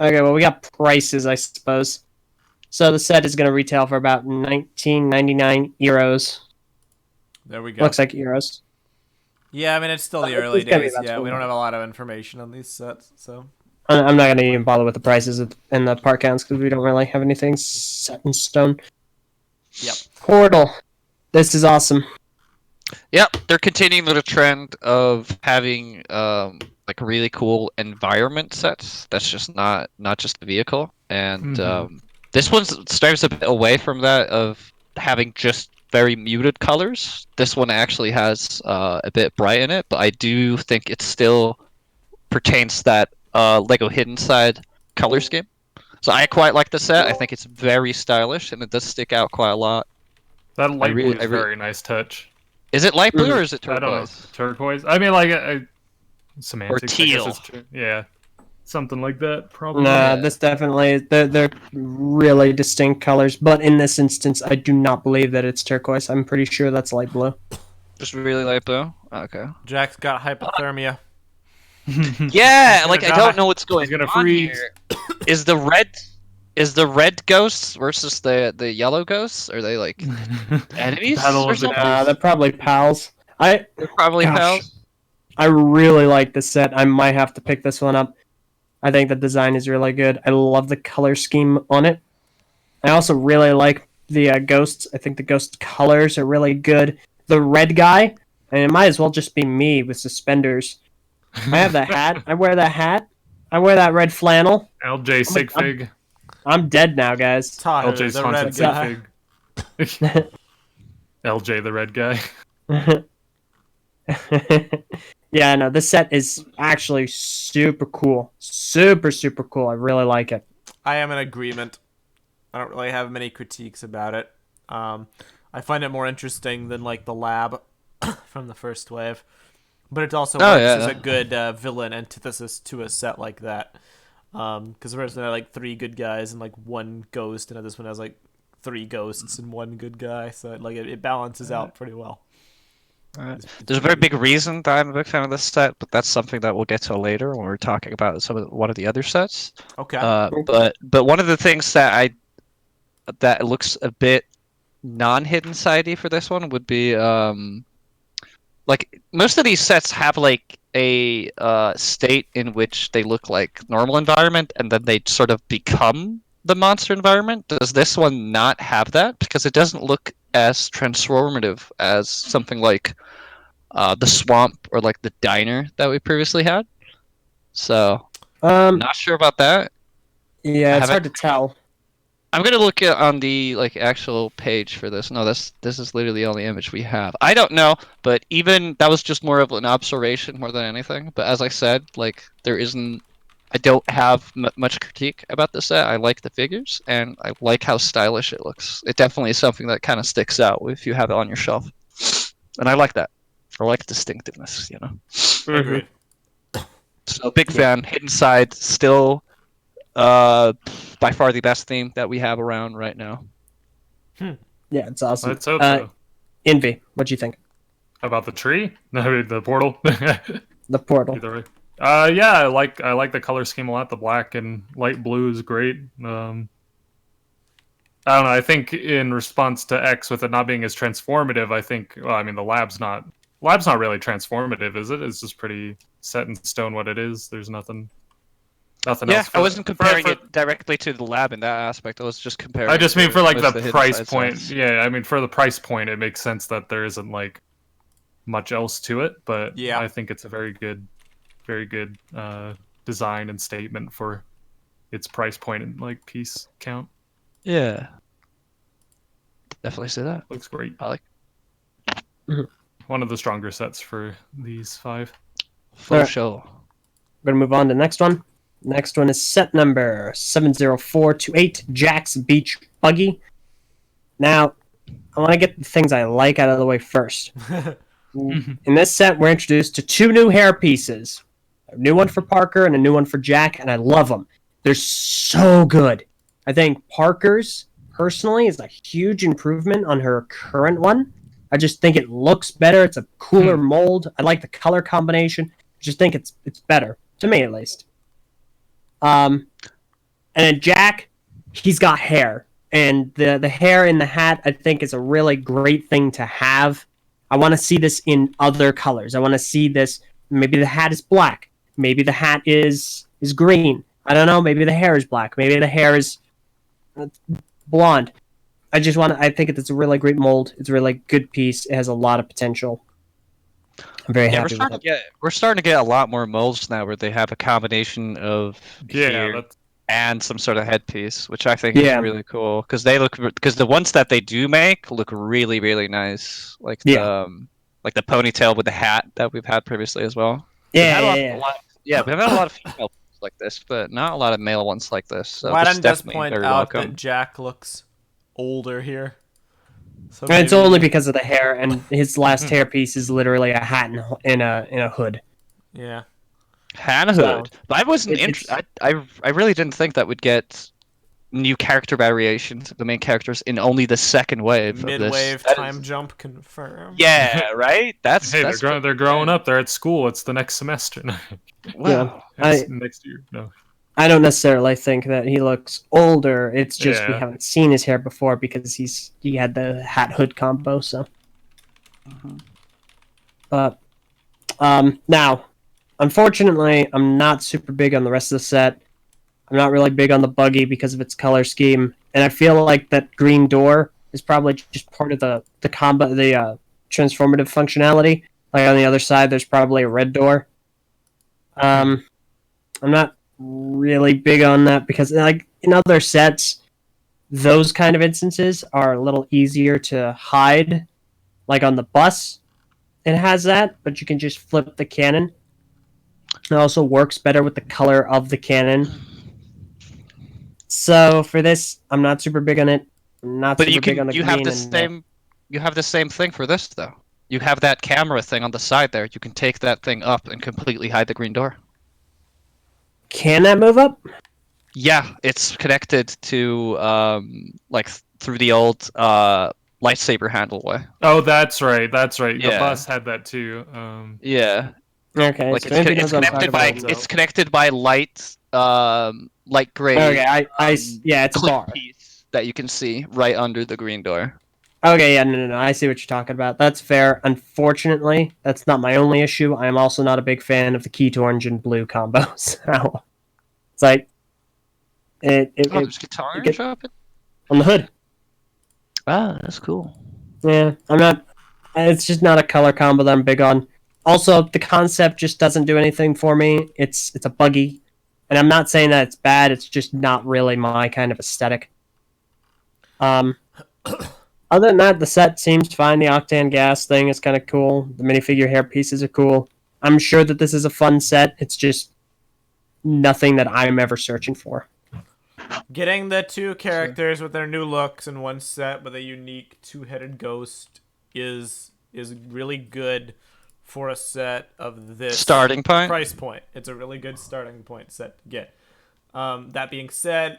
Okay, well, we got prices, I suppose. So the set is going to retail for about 19.99 euros. There we go. Looks like euros. Yeah, I mean, it's still the It's early gonna be days. about Yeah, we 20. don't have a lot of information on these sets, so. I'm not going to even bother with the prices and the part counts because we don't really have anything set in stone. Yep. Portal. This is awesome. Yep, they're continuing the trend of having like really cool environment sets. That's just not just the vehicle, and this one strives a bit away from that of having just very muted colors. This one actually has a bit bright in it, but I do think it still pertains to that Lego Hidden Side color scheme. So I quite like the set. I think it's very stylish, and it does stick out quite a lot. That light blue is a very nice touch. Is it light blue or is it I don't know. turquoise? Turquoise? I mean, like, semantics. Or teal. I guess it's true. Yeah. Something like that, probably. Nah, this definitely they're really distinct colors, but in this instance, I do not believe that it's turquoise. I'm pretty sure that's light blue. Just really light blue? Okay. Jack's got hypothermia. Yeah, like I don't know what's going He's gonna on freeze. here. Is the red ghosts versus the yellow ghosts? Are they like enemies Battle or of the something? They're probably pals. They're probably Gosh. pals. I really like this set. I might have to pick this one up. I think the design is really good. I love the color scheme on it. I also really like the ghosts. I think the ghost colors are really good. The red guy, and it might as well just be me with suspenders. I have that hat. I wear that hat. I wear that red flannel. LJ Sigfig. I'm dead now, guys. Tyler, LJ's the haunted red guy. Sigfig. LJ the red guy. Yeah, no, this set is actually super cool. Super, super cool. I really like it. I am in agreement. I don't really have many critiques about it. I find it more interesting than like the lab from the first wave, but it also works as a good villain antithesis to a set like that. Because the first one had like 3 good guys and like 1 ghost, and this one has like 3 ghosts and 1 good guy, so it balances out pretty well. There's a very big reason that I'm a big fan of this set, but that's something that we'll get to later when we're talking about one of the other sets. Okay. But one of the things that looks a bit non-hidden sidey for this one would be like most of these sets have like a state in which they look like normal environment and then they sort of become the monster environment. Does this one not have that? Because it doesn't look as transformative as something like the swamp or like the diner that we previously had. So not sure about that. Yeah, it's hard to tell. I'm gonna look at on the like actual page for this. No, this is literally the only image we have. I don't know, but even that was just more of an observation more than anything. But as I said, like I don't have much critique about this set. I like the figures and I like how stylish it looks. It definitely is something that kind of sticks out if you have it on your shelf, and I like that. I like distinctiveness, you know. Agreed. So big fan. Hidden Side still. By far the best theme that we have around right now. Yeah, it's awesome. Let's hope so. Envy, what'd you think? About the tree? No, the portal. The portal. Either way. Yeah, I like the color scheme a lot. The black and light blue is great. I don't know. I think in response to X, with it not being as transformative, I think. Well, I mean, the lab's not really transformative, is it? It's just pretty set in stone what it is. There's nothing else. I wasn't comparing it directly to the lab in that aspect. I was just comparing. I just mean for like the Hidden price Side point. sets. Yeah, I mean for the price point, it makes sense that there isn't like much else to it. But Yeah. I think it's a very good design and statement for its price point and like piece count. Yeah. Definitely say that. Looks great. I like One of the stronger sets for these 5. full Alright. show. We're gonna move on to the next one. Next one is set number 70428, Jack's Beach Buggy. Now, I want to get the things I like out of the way first. In this set, we're introduced to 2 new hair pieces. A new one for Parker and a new one for Jack, and I love them. They're so good. I think Parker's, personally, is a huge improvement on her current one. I just think it looks better. It's a cooler mold. I like the color combination. I just think it's better, to me at least. And then Jack, he's got hair. And the hair in the hat, I think, is a really great thing to have. I want to see this in other colors. I want to see this. Maybe the hat is black. Maybe the hat is green. I don't know. Maybe the hair is black. Maybe the hair is blonde. I think it's a really great mold. It's a really good piece. It has a lot of potential. I'm very happy with it. We're starting to get a lot more molds now where they have a combination of hair and some sort of headpiece, which I think is really cool because the ones that they do make look really, really nice. Like the ponytail with the hat that we've had previously as well. Yeah. We've had a lot of female ones like this, but not a lot of male ones like this. So Why just point out that Jack looks older here? So and it's only because of the hair, and his last hair piece is literally a hat in a hood. Yeah. Hat and hood. But I wasn't I really didn't think that would get new character variations of the main characters in only the second wave. Mid-wave time jump confirmed. Yeah, right. That's they're growing up. They're at school. It's the next semester. Wow. Next year. No. I don't necessarily think that he looks older. It's just we haven't seen his hair before because he had the hat hood combo. So, but now, unfortunately, I'm not super big on the rest of the set. I'm not really big on the buggy because of its color scheme, and I feel like that green door is probably just part of the combo, the transformative functionality. Like on the other side, there's probably a red door. I'm not really big on that because, like in other sets, those kind of instances are a little easier to hide. Like on the bus, it has that, but you can just flip the cannon. It also works better with the color of the cannon. So for this, I'm not super big on it. I'm not super big on the green. You have the same thing for this though. You have that camera thing on the side there. You can take that thing up and completely hide the green door. Can that move up? Yeah, it's connected to like through the old lightsaber handle way. Oh, that's right. The Yeah. bus had that too. Yeah. Okay, Like so it's connected by light gray. Okay, it's a bar. Piece that you can see right under the green door. Okay, yeah, no, I see what you're talking about. That's fair. Unfortunately, that's not my only issue. I am also not a big fan of the key to orange and blue combo. So it's like there's guitar on the hood. Ah, that's cool. Yeah, I'm not. It's just not a color combo that I'm big on. Also, the concept just doesn't do anything for me. It's a buggy, and I'm not saying that it's bad. It's just not really my kind of aesthetic. Other than that, the set seems fine. The octane gas thing is kind of cool. The minifigure hair pieces are cool. I'm sure that this is a fun set. It's just nothing that I'm ever searching for. Getting the 2 characters with their new looks in one set with a unique 2-headed ghost is really good for a set of this starting point price point. It's a really good starting point set to get. That being said,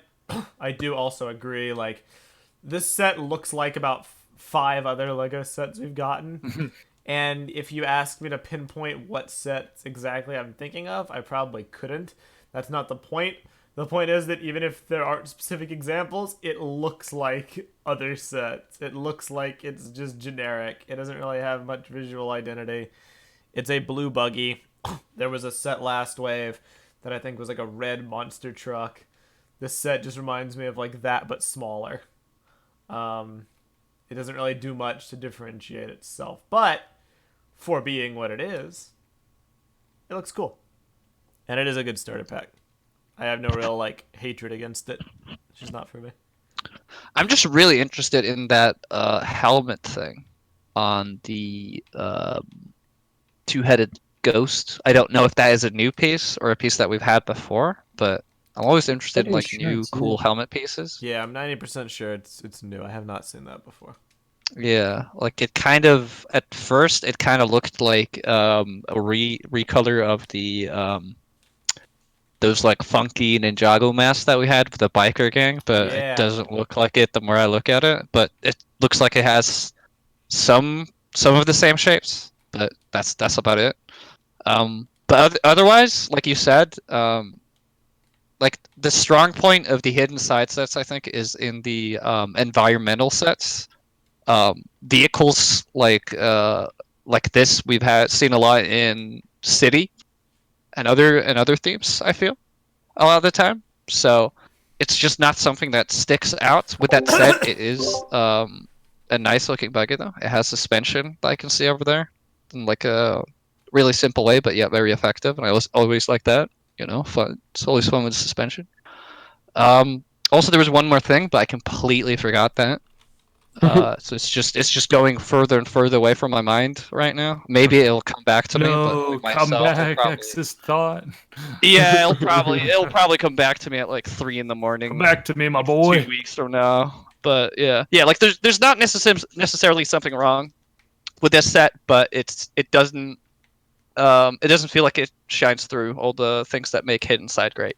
I do also agree, like, this set looks like about 5 other LEGO sets we've gotten. And if you ask me to pinpoint what sets exactly I'm thinking of, I probably couldn't. That's not the point. The point is that even if there aren't specific examples, it looks like other sets. It looks like it's just generic. It doesn't really have much visual identity. It's a blue buggy. There was a set last wave that I think was like a red monster truck. This set just reminds me of like that, but smaller. It doesn't really do much to differentiate itself, but for being what it is, it looks cool. And it is a good starter pack. I have no real like hatred against it. It's just not for me. I'm just really interested in that helmet thing on the 2-headed ghost. I don't know if that is a new piece or a piece that we've had before, but I'm always interested in Pretty like sure new it's cool new. helmet pieces. Yeah, I'm 90% sure it's new. I have not seen that before. Yeah, like it kind of at first it kind of looked like a recolor of the those like funky Ninjago masks that we had with the biker gang, but it Yeah. doesn't look like it the more I look at it. But it looks like it has some of the same shapes, but that's about it. But otherwise, like you said, like the strong point of the hidden side sets, I think, is in the environmental sets. Vehicles like this we've had seen a lot in city and other themes, I feel, a lot of the time. So it's just not something that sticks out. With that said, it is a nice looking buggy though. It has suspension that I can see over there in like a really simple way, but yet very effective. And I always like that. You know, fun. It's always fun with suspension. Also, there was one more thing, but I completely forgot that. So it's just going further and further away from my mind right now. Maybe it'll come back to me, but like come myself, will back, probably... Ex's thought. Yeah, it'll probably come back to me at like 3 in the morning. Come back to me, my like, boy. 2 weeks from now. But yeah, like there's not necessarily something wrong with this set, but it doesn't feel like it shines through all the things that make Hidden Side great.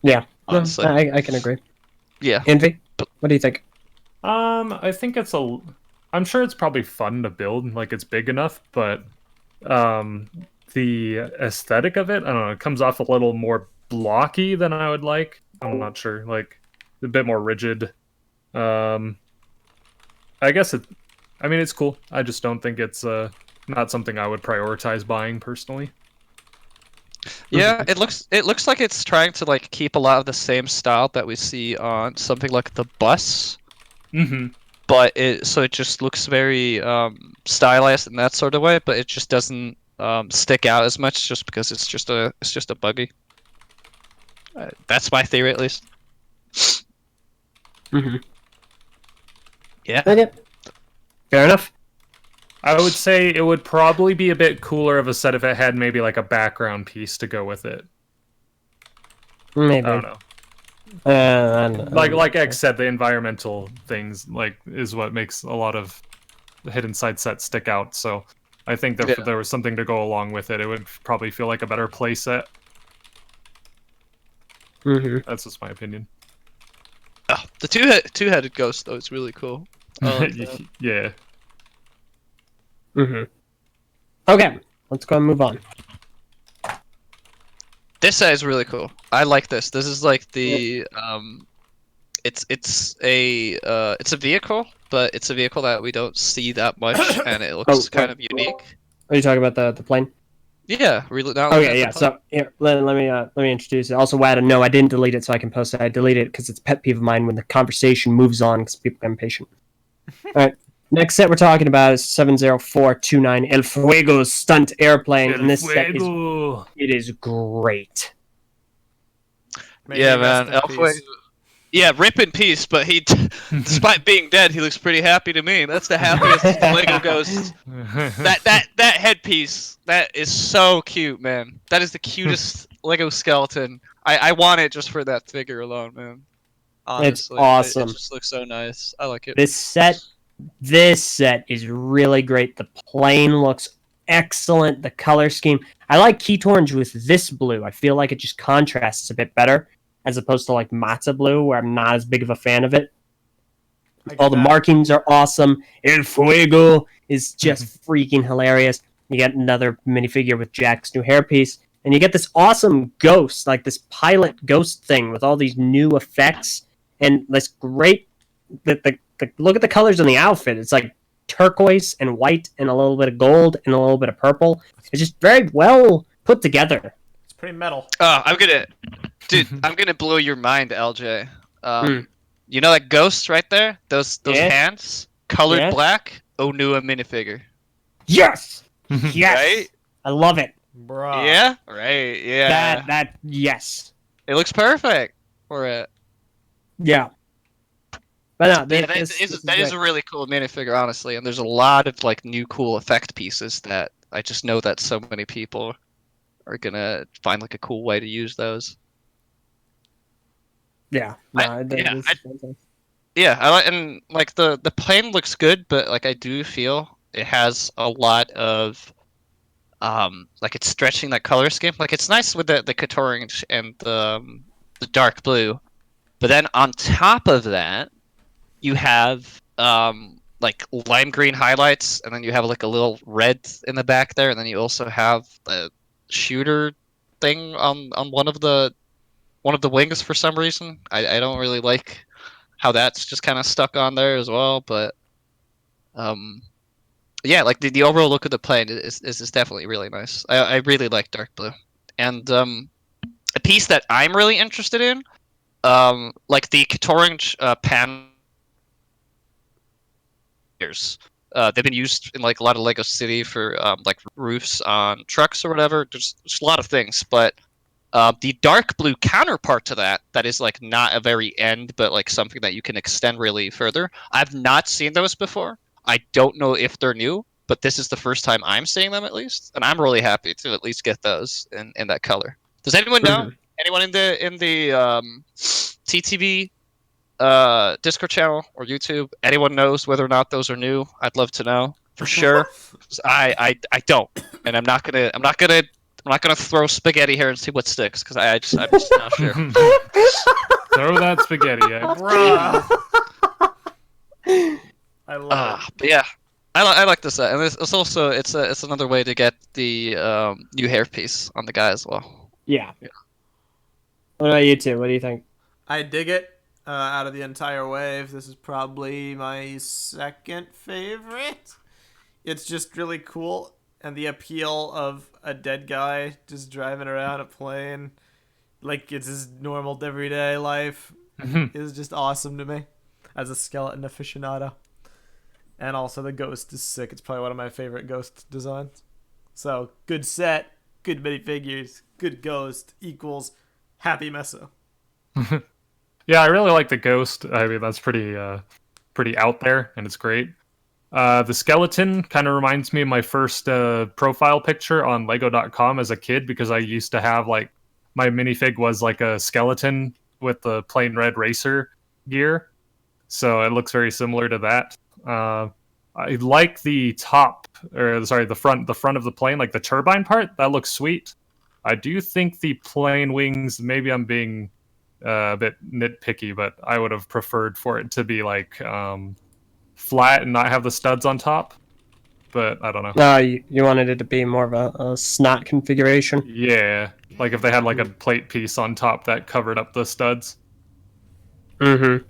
Yeah, Honestly. I can agree. Yeah. Envy, what do you think? I think I'm sure it's probably fun to build, like it's big enough, but the aesthetic of it, I don't know, it comes off a little more blocky than I would like. I'm not sure, like a bit more rigid. I guess it's cool. I just don't think it's not something I would prioritize buying personally. Yeah, it looks like it's trying to like keep a lot of the same style that we see on something like the bus. Mm-hmm. But it just looks very stylized in that sort of way, but it just doesn't stick out as much just because it's just a buggy. That's my theory, at least. Mm-hmm. Yeah. Okay. Fair enough. I would say it would probably be a bit cooler of a set if it had maybe like a background piece to go with it. Maybe. I don't know. I don't know. Like X said, the environmental things like is what makes a lot of the Hidden Side sets stick out. So I think that if there was something to go along with it, it would probably feel like a better play set. Mm-hmm. That's just my opinion. Oh, the two-headed ghost though is really cool. Yeah. Mm-hmm. Okay, let's go and move on. This set is really cool. I like this. This is like the it's a vehicle, but it's a vehicle that we don't see that much, and it looks kind of unique. Are you talking about the plane? Yeah, really. Okay, yeah. So here, let me introduce it. Also, Wad, no, I didn't delete it, so I can post it. I deleted it because it's a pet peeve of mine when the conversation moves on because people get impatient. All right. Next set we're talking about is 70429 El Fuego stunt airplane, and this set is great. Yeah, man. El Fuego. Yeah, rip in peace, but he, despite being dead, he looks pretty happy to me. That's the happiest Lego ghost. That headpiece, that is so cute, man. That is the cutest Lego skeleton. I want it just for that figure alone, man. Honestly, it's awesome. It just looks so nice. I like it. This set is really great. The plane looks excellent. The color scheme. I like Keat Orange with this blue. I feel like it just contrasts a bit better as opposed to like Matza blue, where I'm not as big of a fan of it. All the markings are awesome. El Fuego is just freaking hilarious. You get another minifigure with Jack's new hairpiece, and you get this awesome ghost, like this pilot ghost thing with all these new effects and this great. Look at the colors on the outfit. It's like turquoise and white and a little bit of gold and a little bit of purple. It's just very well put together. It's pretty metal. Oh, I'm gonna blow your mind, LJ. You know that ghost right there? Those hands, colored black. Onua minifigure. Yes, yes, right? I love it. Bruh. Yeah, right. Yeah. That yes. It looks perfect for it. Yeah. But no, that is a really cool minifigure, honestly. And there's a lot of like new cool effect pieces that I just know that so many people are gonna find like a cool way to use those. Yeah. I like, and like the plane looks good, but like I do feel it has a lot of like it's stretching that color scheme. Like it's nice with the cut orange and the dark blue, but then on top of that, you have like lime green highlights, and then you have like a little red in the back there, and then you also have the shooter thing on one of the wings for some reason. I don't really like how that's just kind of stuck on there as well, but yeah, like the overall look of the plane is definitely really nice. I really like dark blue, and a piece that I'm really interested in, like the cut orange pan. They've been used in like a lot of Lego City for like roofs on trucks or whatever. There's a lot of things, but the dark blue counterpart to that is like not a very end, but like something that you can extend really further. I've not seen those before. I don't know if they're new, but this is the first time I'm seeing them at least, and I'm really happy to at least get those in that color. Does anyone know? Anyone in the TTV Discord channel or YouTube? Anyone knows whether or not those are new? I'd love to know for sure. I don't, and I'm not gonna throw spaghetti here and see what sticks because I'm just not sure. Throw that spaghetti at I love it. But yeah, I like this set, and it's also it's another way to get the new hairpiece on the guy as well. Yeah. What about you two? What do you think? I dig it. Out of the entire wave, this is probably my second favorite. It's just really cool, and the appeal of a dead guy just driving around a plane like it's his normal everyday life is just awesome to me as a skeleton aficionado. And also the ghost is sick. It's probably one of my favorite ghost designs. So good set, good minifigures, good ghost equals happy Mesa. Yeah, I really like the ghost. I mean, that's pretty out there, and it's great. The skeleton kind of reminds me of my first profile picture on Lego.com as a kid, because I used to have like my minifig was like a skeleton with the plain red racer gear, so it looks very similar to that. I like the the front of the plane, like the turbine part. That looks sweet. I do think the plane wings, maybe I'm being a bit nitpicky, but I would have preferred for it to be like flat and not have the studs on top. But I don't know. No, you wanted it to be more of a snot configuration? Yeah, like if they had like a plate piece on top that covered up the studs. Mm-hmm.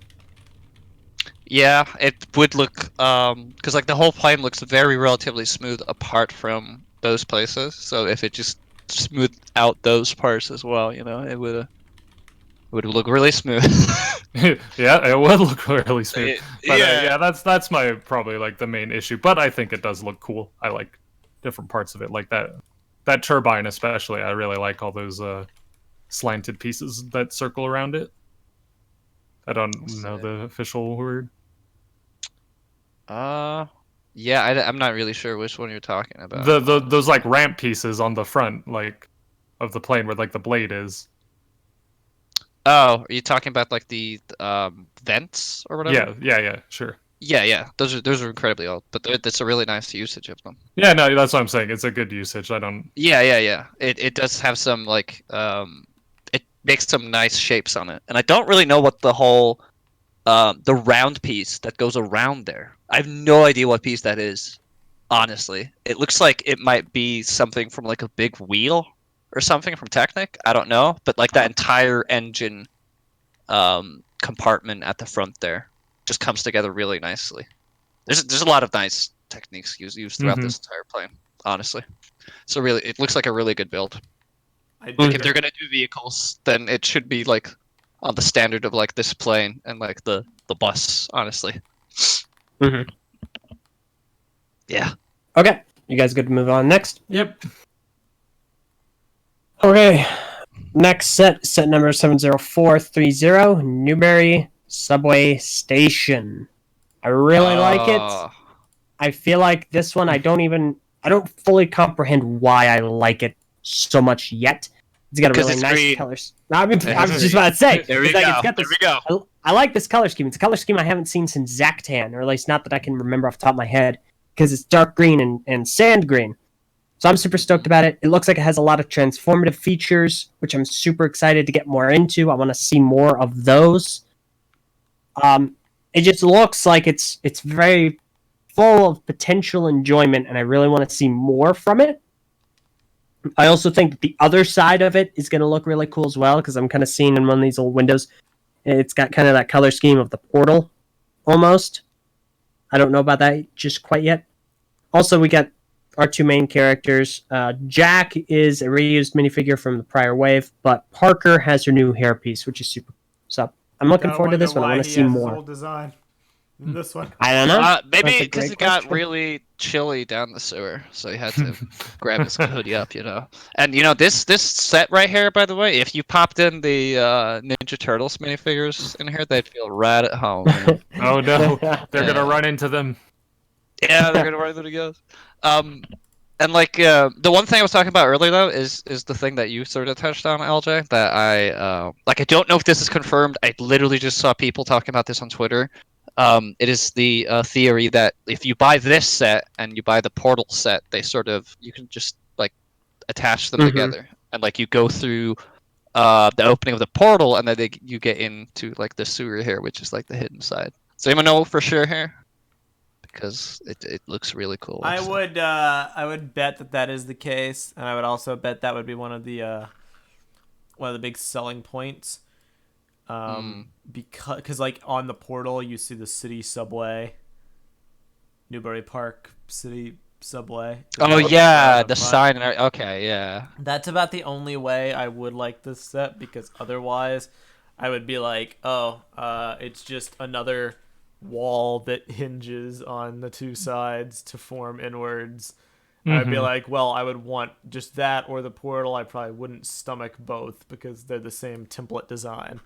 Yeah, it would look because like the whole plane looks very relatively smooth apart from those places. So if it just smoothed out those parts as well, you know, it would look really smooth. Yeah, it would look really smooth. But, yeah, that's my probably like the main issue. But I think it does look cool. I like different parts of it, like that turbine especially. I really like all those slanted pieces that circle around it. I don't know the official word. Yeah, I'm not really sure which one you're talking about. Those like ramp pieces on the front, like of the plane, where like the blade is. Oh, are you talking about like the vents or whatever? Yeah, sure. Yeah. Those are incredibly old, but that's a really nice usage of them. Yeah, no, that's what I'm saying. It's a good usage. I don't. Yeah. It does have some like it makes some nice shapes on it, and I don't really know what the whole the round piece that goes around there. I have no idea what piece that is. Honestly, it looks like it might be something from like a big wheel or something from Technic. I don't know, but like that entire engine compartment at the front there just comes together really nicely. There's a lot of nice techniques used throughout this entire plane. Honestly, so really, it looks like a really good build. Like if they're gonna do vehicles, then it should be like on the standard of like this plane and like the bus. Honestly. Mm-hmm. Yeah. Okay, you guys good to move on next? Yep. Okay, next set number 70430, Newberry Subway Station. I really like it. I feel like this one, I don't fully comprehend why I like it so much yet, It's got a Because really it's nice green. colors. No, I was just about to say. There we it's like, go. It's got There this, we go. I like this color scheme. It's a color scheme I haven't seen since Zactan, or at least not that I can remember off the top of my head, because it's dark green and sand green. So I'm super stoked about it. It looks like it has a lot of transformative features, which I'm super excited to get more into. I want to see more of those. It just looks like it's very full of potential enjoyment, and I really want to see more from it. I also think that the other side of it is going to look really cool as well, because I'm kind of seeing in one of these old windows, it's got kind of that color scheme of the portal, almost. I don't know about that just quite yet. Also, we got our two main characters. Jack is a reused minifigure from the prior wave, but Parker has her new hairpiece, which is super cool. So I'm looking forward to this one. I want to see more. Design in this one. I don't know. Maybe That's a because great it got question. really chilly down the sewer, so he had to grab his hoodie up, And this set right here, by the way, if you popped in the Ninja Turtles minifigures in here, they'd feel right at home. Oh no, they're gonna run into them. Yeah, they're gonna run into the ghost. And the one thing I was talking about earlier though is the thing that you sort of touched on, LJ. That I don't know if this is confirmed. I literally just saw people talking about this on Twitter. It is the theory that if you buy this set and you buy the Portal set, you can just attach them together, and you go through the opening of the portal, and then you get into the sewer here, which is the hidden side. So anyone know for sure here? Because it looks really cool. I would bet that is the case, and I would also bet that would be one of the big selling points. Because on the portal you see the city subway, Newbury Park City Subway. Oh yeah, the sign. Okay, yeah. That's about the only way I would like this set, because otherwise I would be like, it's just another wall that hinges on the two sides to form inwards. I'd be like, well, I would want just that or the portal. I probably wouldn't stomach both because they're the same template design.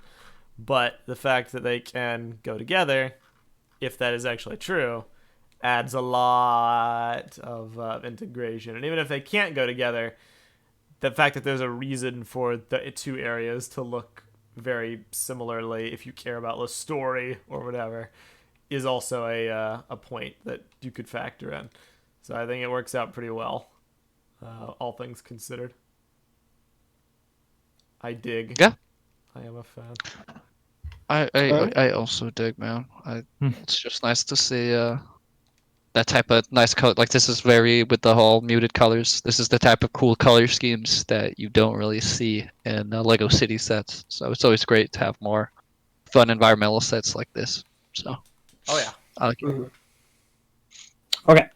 But the fact that they can go together, if that is actually true, adds a lot of integration. And even if they can't go together, the fact that there's a reason for the two areas to look very similarly, if you care about the story or whatever, is also a point that you could factor in. So I think it works out pretty well, all things considered. I dig. Yeah. I am a fan. I also dig, man. It's just nice to see that type of nice color. This is very with the whole muted colors. This is the type of cool color schemes that you don't really see in Lego City sets. So it's always great to have more fun environmental sets like this. So. Oh yeah. I like it. Okay.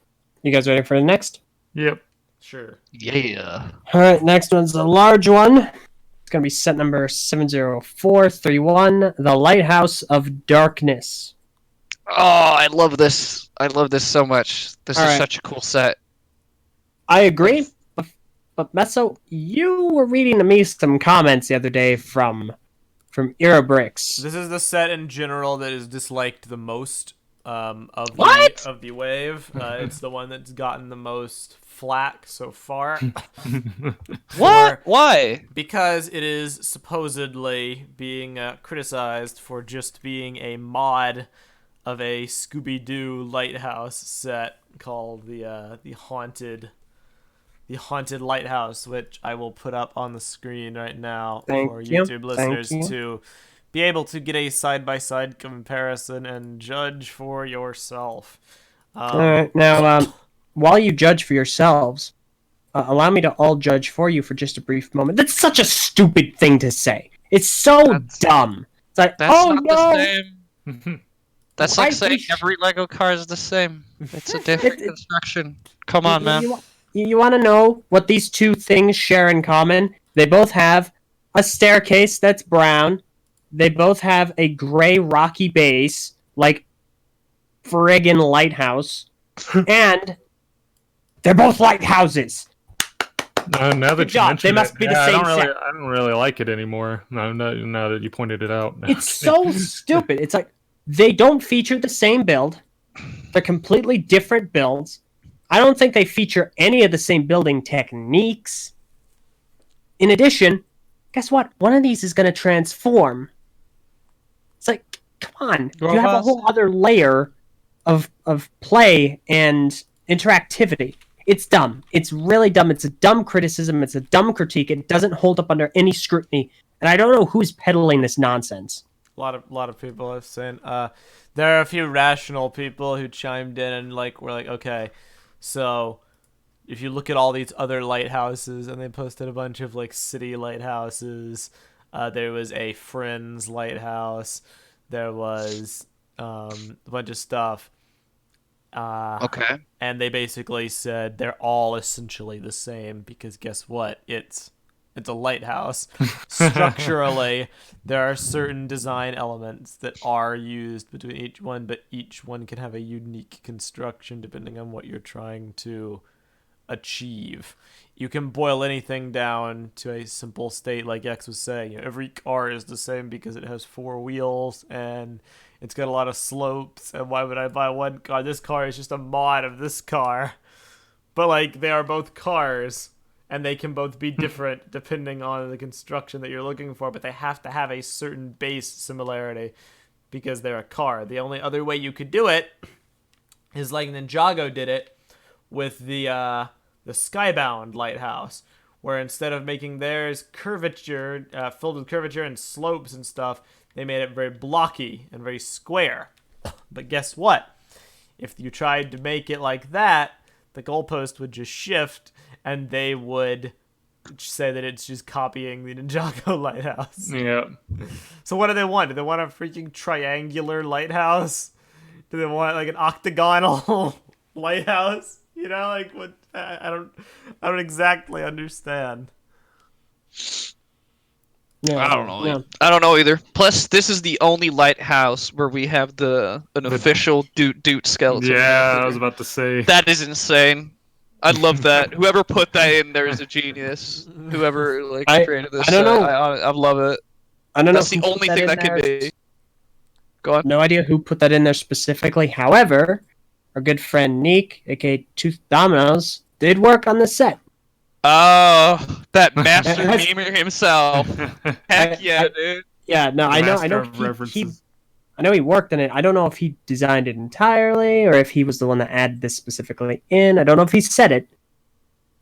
You guys ready for the next? Yep. Sure. Yeah. All right, next one's a large one. It's going to be set number 70431, The Lighthouse of Darkness. Oh, I love this. I love this so much. This is such a cool set. I agree, but Meso, you were reading to me some comments the other day from Bricks. This is the set in general that is disliked the most of the wave. It's the one that's gotten the most flack so far. What? Why? Because it is supposedly being criticized for just being a mod of a Scooby-Doo lighthouse set called the Haunted Lighthouse, which I will put up on the screen right now for YouTube listeners to be able to get a side-by-side comparison and judge for yourself. All right, now, while you judge for yourselves, allow me to all judge for you for just a brief moment. That's such a stupid thing to say. It's so dumb. It's like, the same. That's like saying every Lego car is the same. It's a different construction. Come on, man. You want to know what these two things share in common? They both have a staircase that's brown. They both have a gray rocky base, like friggin' lighthouse. And they're both lighthouses. Now that you mention they must be the same I don't really like it anymore. Now that you pointed it out. It's so stupid. It's like they don't feature the same build. They're completely different builds. I don't think they feature any of the same building techniques. In addition, guess what? One of these is going to transform. It's like, come on. You have a Robots? whole other layer of play and interactivity. It's dumb. It's really dumb. It's a dumb criticism. It's a dumb critique. It doesn't hold up under any scrutiny. And I don't know who's peddling this nonsense. A lot of people have said. There are a few rational people who chimed in and were like, okay, so if you look at all these other lighthouses, and they posted a bunch of city lighthouses. There was a Friends lighthouse. There was a bunch of stuff. Okay. And they basically said they're all essentially the same because guess what? It's a lighthouse. Structurally, there are certain design elements that are used between each one, but each one can have a unique construction depending on what you're trying to achieve. You can boil anything down to a simple state, like X was saying. Every car is the same because it has 4 wheels and it's got a lot of slopes. And why would I buy one car? This car is just a mod of this car. But they are both cars, and they can both be different depending on the construction that you're looking for. But they have to have a certain base similarity because they're a car. The only other way you could do it is like Ninjago did it with the Skybound lighthouse, where instead of making theirs curvature, filled with curvature and slopes and stuff, they made it very blocky and very square. But guess what? If you tried to make it like that, the goalpost would just shift, and they would say that it's just copying the Ninjago lighthouse. Yeah. So what do they want? Do they want a freaking triangular lighthouse? Do they want an octagonal lighthouse? What? I don't exactly understand. Yeah, I don't know. yeah. I don't know either. Plus, this is the only lighthouse where we have an official Doot skeleton. Yeah, I was about to say. That is insane. I love that. Whoever put that in there is a genius. Whoever created this, I don't know. I love it. I don't know. That's the only thing that could be. Go on. No idea who put that in there specifically. However, our good friend Neek, aka Tooth Dominoes, did work on the set. Oh, that master memer himself. Heck yeah, dude. Yeah, no, I know I know he worked on it. I don't know if he designed it entirely or if he was the one that added this specifically in. I don't know if he said it.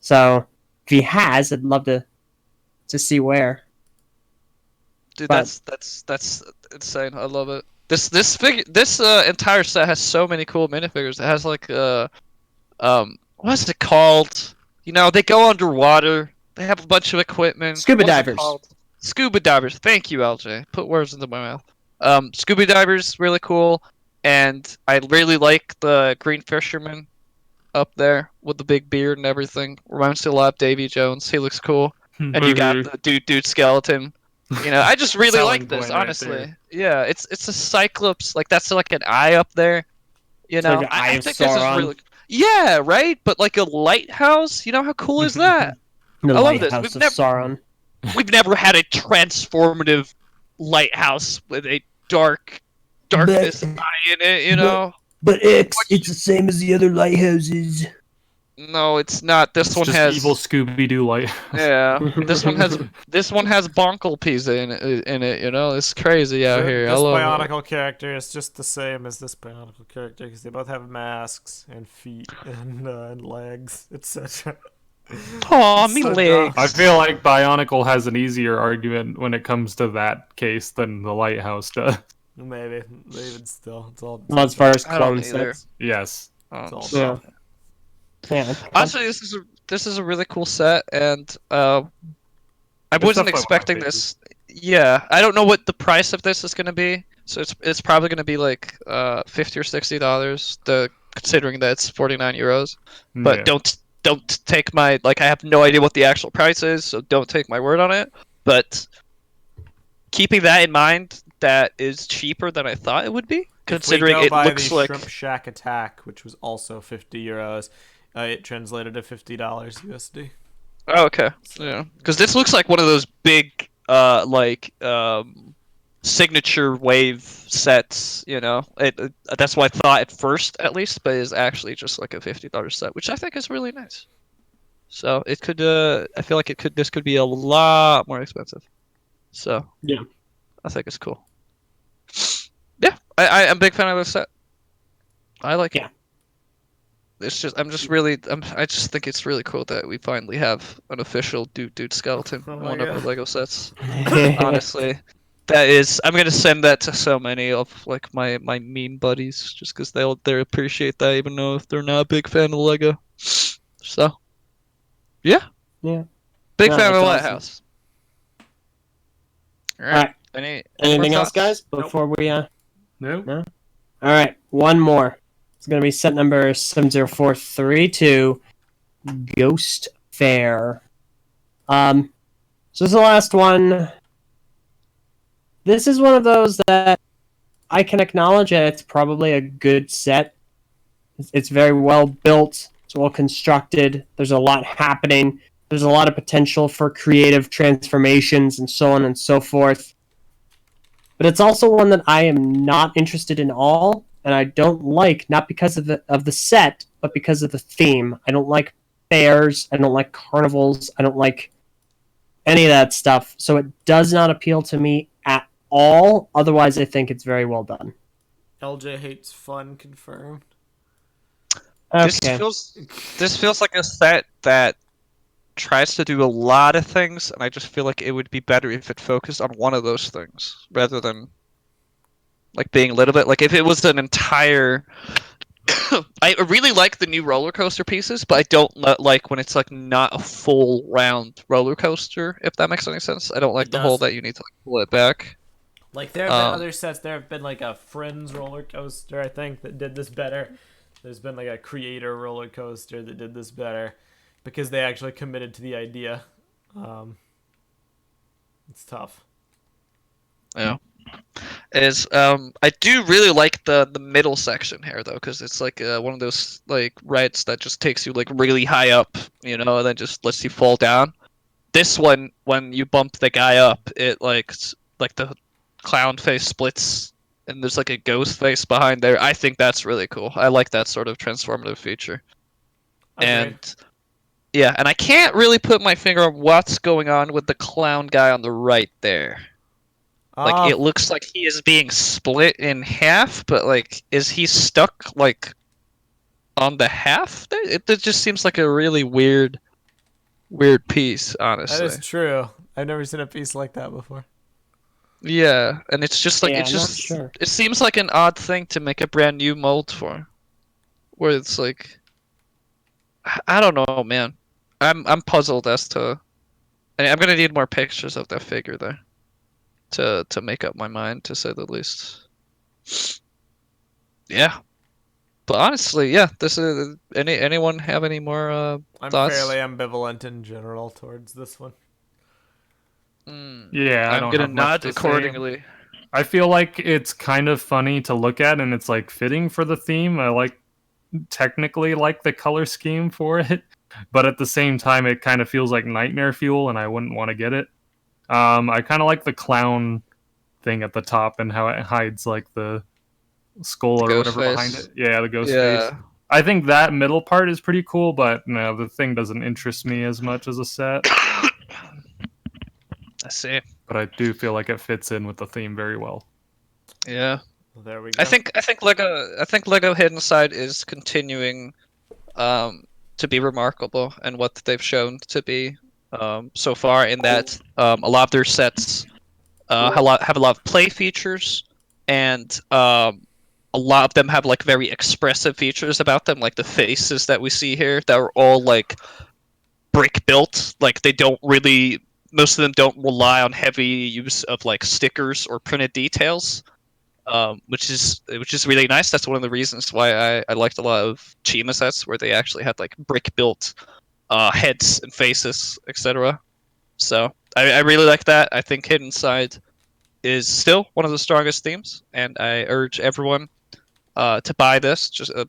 So if he has, I'd love to see where. Dude, that's insane. I love it. This entire set has so many cool minifigures. It has what's it called? They go underwater. They have a bunch of equipment. Scuba divers. Scuba divers. Thank you, LJ. Put words into my mouth. Scuba divers, really cool. And I really like the green fisherman up there with the big beard and everything. Reminds me a lot of Davy Jones. He looks cool. And you got the dude skeleton. I just really like this, honestly. Right, yeah, it's a cyclops. That's like an eye up there. I think this is really. Yeah, right. But a lighthouse. How cool is that? The I love this. Lighthouse of Sauron. We've never had a transformative lighthouse with a darkness eye in it. But X, it's the same as the other lighthouses. No, it's not. This one just has evil Scooby-Doo light. Yeah, this one has bonkle pizza in it. It's crazy out here. This I love Bionicle character is just the same as this Bionicle character because they both have masks and feet and legs, etc. Aw, me legs. I feel like Bionicle has an easier argument when it comes to that case than the Lighthouse does. Maybe even still, it's all. Well, as far as I don't clone either. sets. Yes. It's all Yeah. Yeah. Honestly, this is a really cool set, and I wasn't definitely expecting one of my this. Yeah, I don't know what the price of this is going to be, so it's probably going to be like $50 or $60. Considering that it's 49 euros, but Yeah. don't take my I have no idea what the actual price is, so don't take my word on it. But keeping that in mind, that is cheaper than I thought it would be, considering it looks the like. Shrimp Shack Attack, which was also 50 euros. It translated to $50 USD. Oh, okay. Yeah, because this looks like one of those big, signature wave sets. That's what I thought at first, at least, but it's actually just like a $50 set, which I think is really nice. So it could. I feel like it could. This could be a lot more expensive. So Yeah. I think it's cool. Yeah, I'm a big fan of this set. I like it. Yeah. It's just I just think it's really cool that we finally have an official dude skeleton Oh in my one of our God. Lego sets. Honestly, I'm gonna send that to so many of like my meme buddies just because they'll appreciate that even though if they're not a big fan of Lego. So yeah, Yeah. big No, fan of that's the awesome. lighthouse. All All right. right. Any Anything more else, thoughts? guys? Before we No. no. All right. One more. It's gonna be set number 70432, Ghost Fair. So this is the last one. This is one of those that I can acknowledge that it's probably a good set. It's very well built. It's well constructed. There's a lot happening. There's a lot of potential for creative transformations and so on and so forth. But it's also one that I am not interested in all, and I don't like, not because of the set, but because of the theme. I don't like fairs. I don't like carnivals. I don't like any of that stuff. So it does not appeal to me at all. Otherwise, I think it's very well done. LJ hates fun, confirmed. Okay. This feels like a set that tries to do a lot of things, and I just feel like it would be better if it focused on one of those things rather than like being a little bit like if it was an entire. I really like the new roller coaster pieces, but I don't like when it's like not a full round roller coaster. If that makes any sense, I don't like It the whole does. that you need to like, pull it back. Like there have been other sets. There have been like a Friends roller coaster, I think, that did this better. There's been like a Creator roller coaster that did this better because they actually committed to the idea. It's tough. Yeah. I do really like the middle section here though, because it's like one of those like rides that just takes you like really high up, and then just lets you fall down. This one, when you bump the guy up, it like the clown face splits and there's like a ghost face behind there. I think that's really cool. I like that sort of transformative feature. Agreed. And yeah, and I can't really put my finger on what's going on with the clown guy on the right there. Like, it looks like he is being split in half, but, like, is he stuck, like, on the half? It just seems like a really weird piece, honestly. That is true. I've never seen a piece like that before. Yeah, and it's just, like, Yeah, it's I'm not just... sure. It seems like an odd thing to make a brand new mold for. Where it's, like... I don't know, man. I'm puzzled as to... And I'm gonna need more pictures of that figure there. To make up my mind, to say the least. Yeah, but honestly, yeah. This is anyone have any more I'm thoughts? fairly ambivalent in general towards this one. Yeah, I I'm don't gonna have much nod to say. accordingly. I feel like it's kind of funny to look at, and it's like fitting for the theme. I technically like the color scheme for it, but at the same time, it kind of feels like nightmare fuel, and I wouldn't want to get it. I kind of like the clown thing at the top and how it hides like the skull or whatever behind it. Yeah, the ghost face. I think that middle part is pretty cool, but no, the thing doesn't interest me as much as a set. I see. But I do feel like it fits in with the theme very well. Yeah. Well, there we go. I think Lego Hidden Side is continuing to be remarkable and what they've shown to be so far in that a lot of their sets have a lot of play features, and a lot of them have like very expressive features about them, like the faces that we see here that are all like brick built. Like most of them don't rely on heavy use of like stickers or printed details. Which is really nice. That's one of the reasons why I liked a lot of Chima sets where they actually had like brick built heads and faces, etc. So I really like that. I think Hidden Side is still one of the strongest themes, and I urge everyone to buy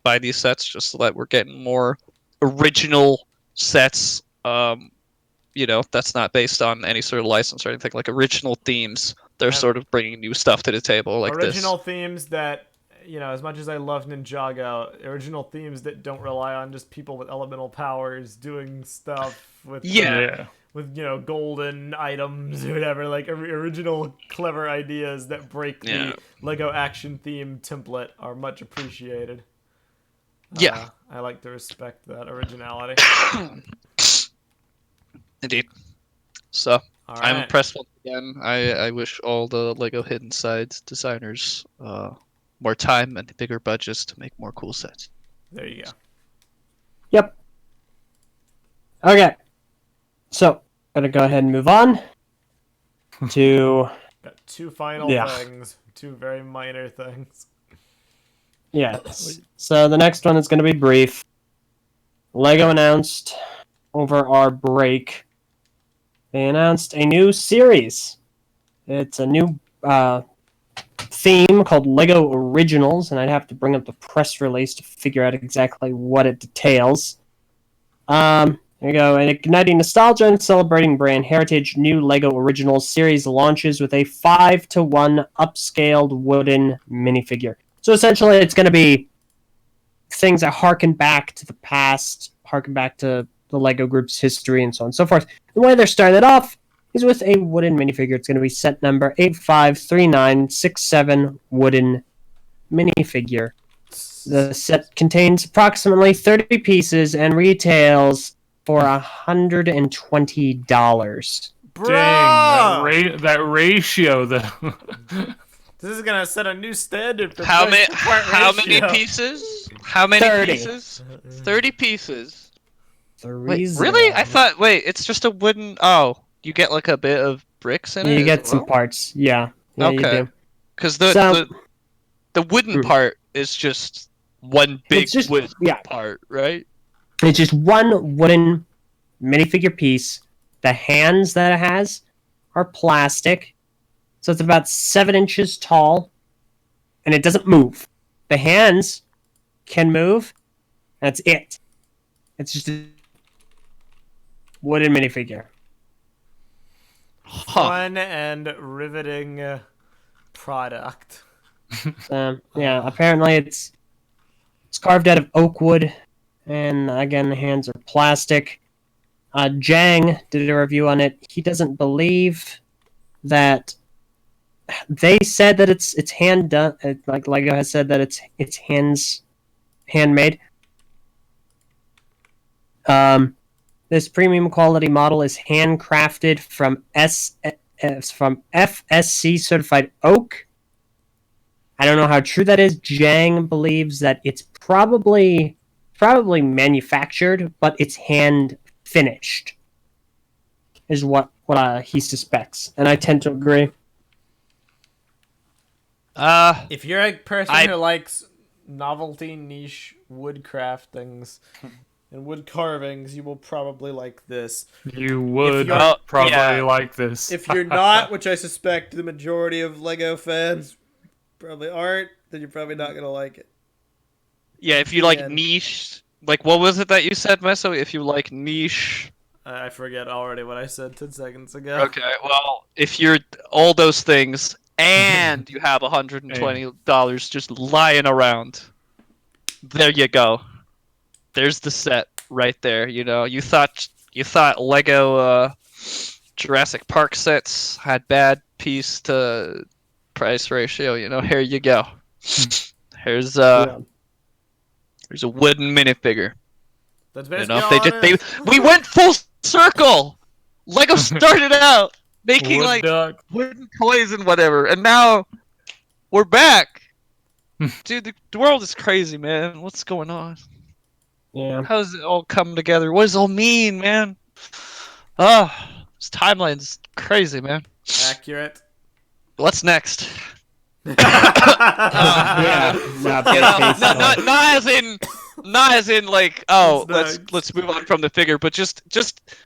buy these sets just so that we're getting more original sets. That's not based on any sort of license or anything, like original themes. They're sort of bringing new stuff to the table, like original this. themes that, as much as I love Ninjago, original themes that don't rely on just people with elemental powers doing stuff with with golden items or whatever, like original clever ideas that break the Lego action theme template are much appreciated. Yeah. I like to respect that originality. Indeed. So All I'm right. impressed once again. I wish all the Lego Hidden Sides designers more time and bigger budgets to make more cool sets. There you go. Yep. Okay. So, gonna go ahead and move on to Got two final things. Two very minor things. yes. So the next one is gonna be brief. Lego announced over our break. They announced a new series. It's a new theme called Lego Originals, and I'd have to bring up the press release to figure out exactly what it details. There you go. And igniting nostalgia and celebrating brand heritage, new Lego Originals series launches with a 5-to-1 upscaled wooden minifigure. So essentially, it's going to be things that harken back to the past, harken back to the Lego group's history, and so on and so forth. The way they're started off is with a wooden minifigure. It's going to be set number 853967 wooden minifigure. The set contains approximately 30 pieces and retails for $120. Bruh! Dang, that ratio though. This is gonna set a new standard for How price to part many ratio. pieces? How many 30. pieces? 30 pieces. Wait, 30. really? I thought. Wait, it's just a wooden. Oh, you get like a bit of bricks in it. You as get some well? parts. Yeah, you Okay. do. Because So- the wooden part is just one big It's just- wooden yeah. part, right? It's just one wooden minifigure piece. The hands that it has are plastic. So it's about 7 inches tall. And it doesn't move. The hands can move. That's it. It's just a wooden minifigure. Fun and riveting product. Yeah, apparently it's carved out of oak wood. And again, the hands are plastic. Jang did a review on it. He doesn't believe that they said that it's hand done. Like Lego has said that it's handmade. This premium quality model is handcrafted from FSC certified oak. I don't know how true that is. Jang believes that it's probably manufactured, but it's hand finished. Is what he suspects, and I tend to agree. If you're a person who likes novelty niche woodcraft things and wood carvings, you will probably like this. You would you're- probably like this. If you're not, which I suspect the majority of Lego fans probably aren't, then you're probably not gonna like it. Yeah, if you like Yeah. niche, like what was it that you said, Meso? If you like niche. I forget already what I said 10 seconds ago. Okay, well, if you're all those things and you have $120 just lying around, there you go. There's the set right there. You know, you thought Lego Jurassic Park sets had bad piece to price ratio. You know, here you go. Here's a wooden minifigure. That's You basically know, all we went full circle. Lego started out making Wood like duck. wooden toys and whatever, and now we're back. Dude, the world is crazy, man. What's going on? Yeah. How does it all come together? What does it all mean, man? Oh, this timeline's crazy, man. accurate. What's next? Yeah. Not You know, bad case, not as in like, oh, What's next? let's move on from the figure, but just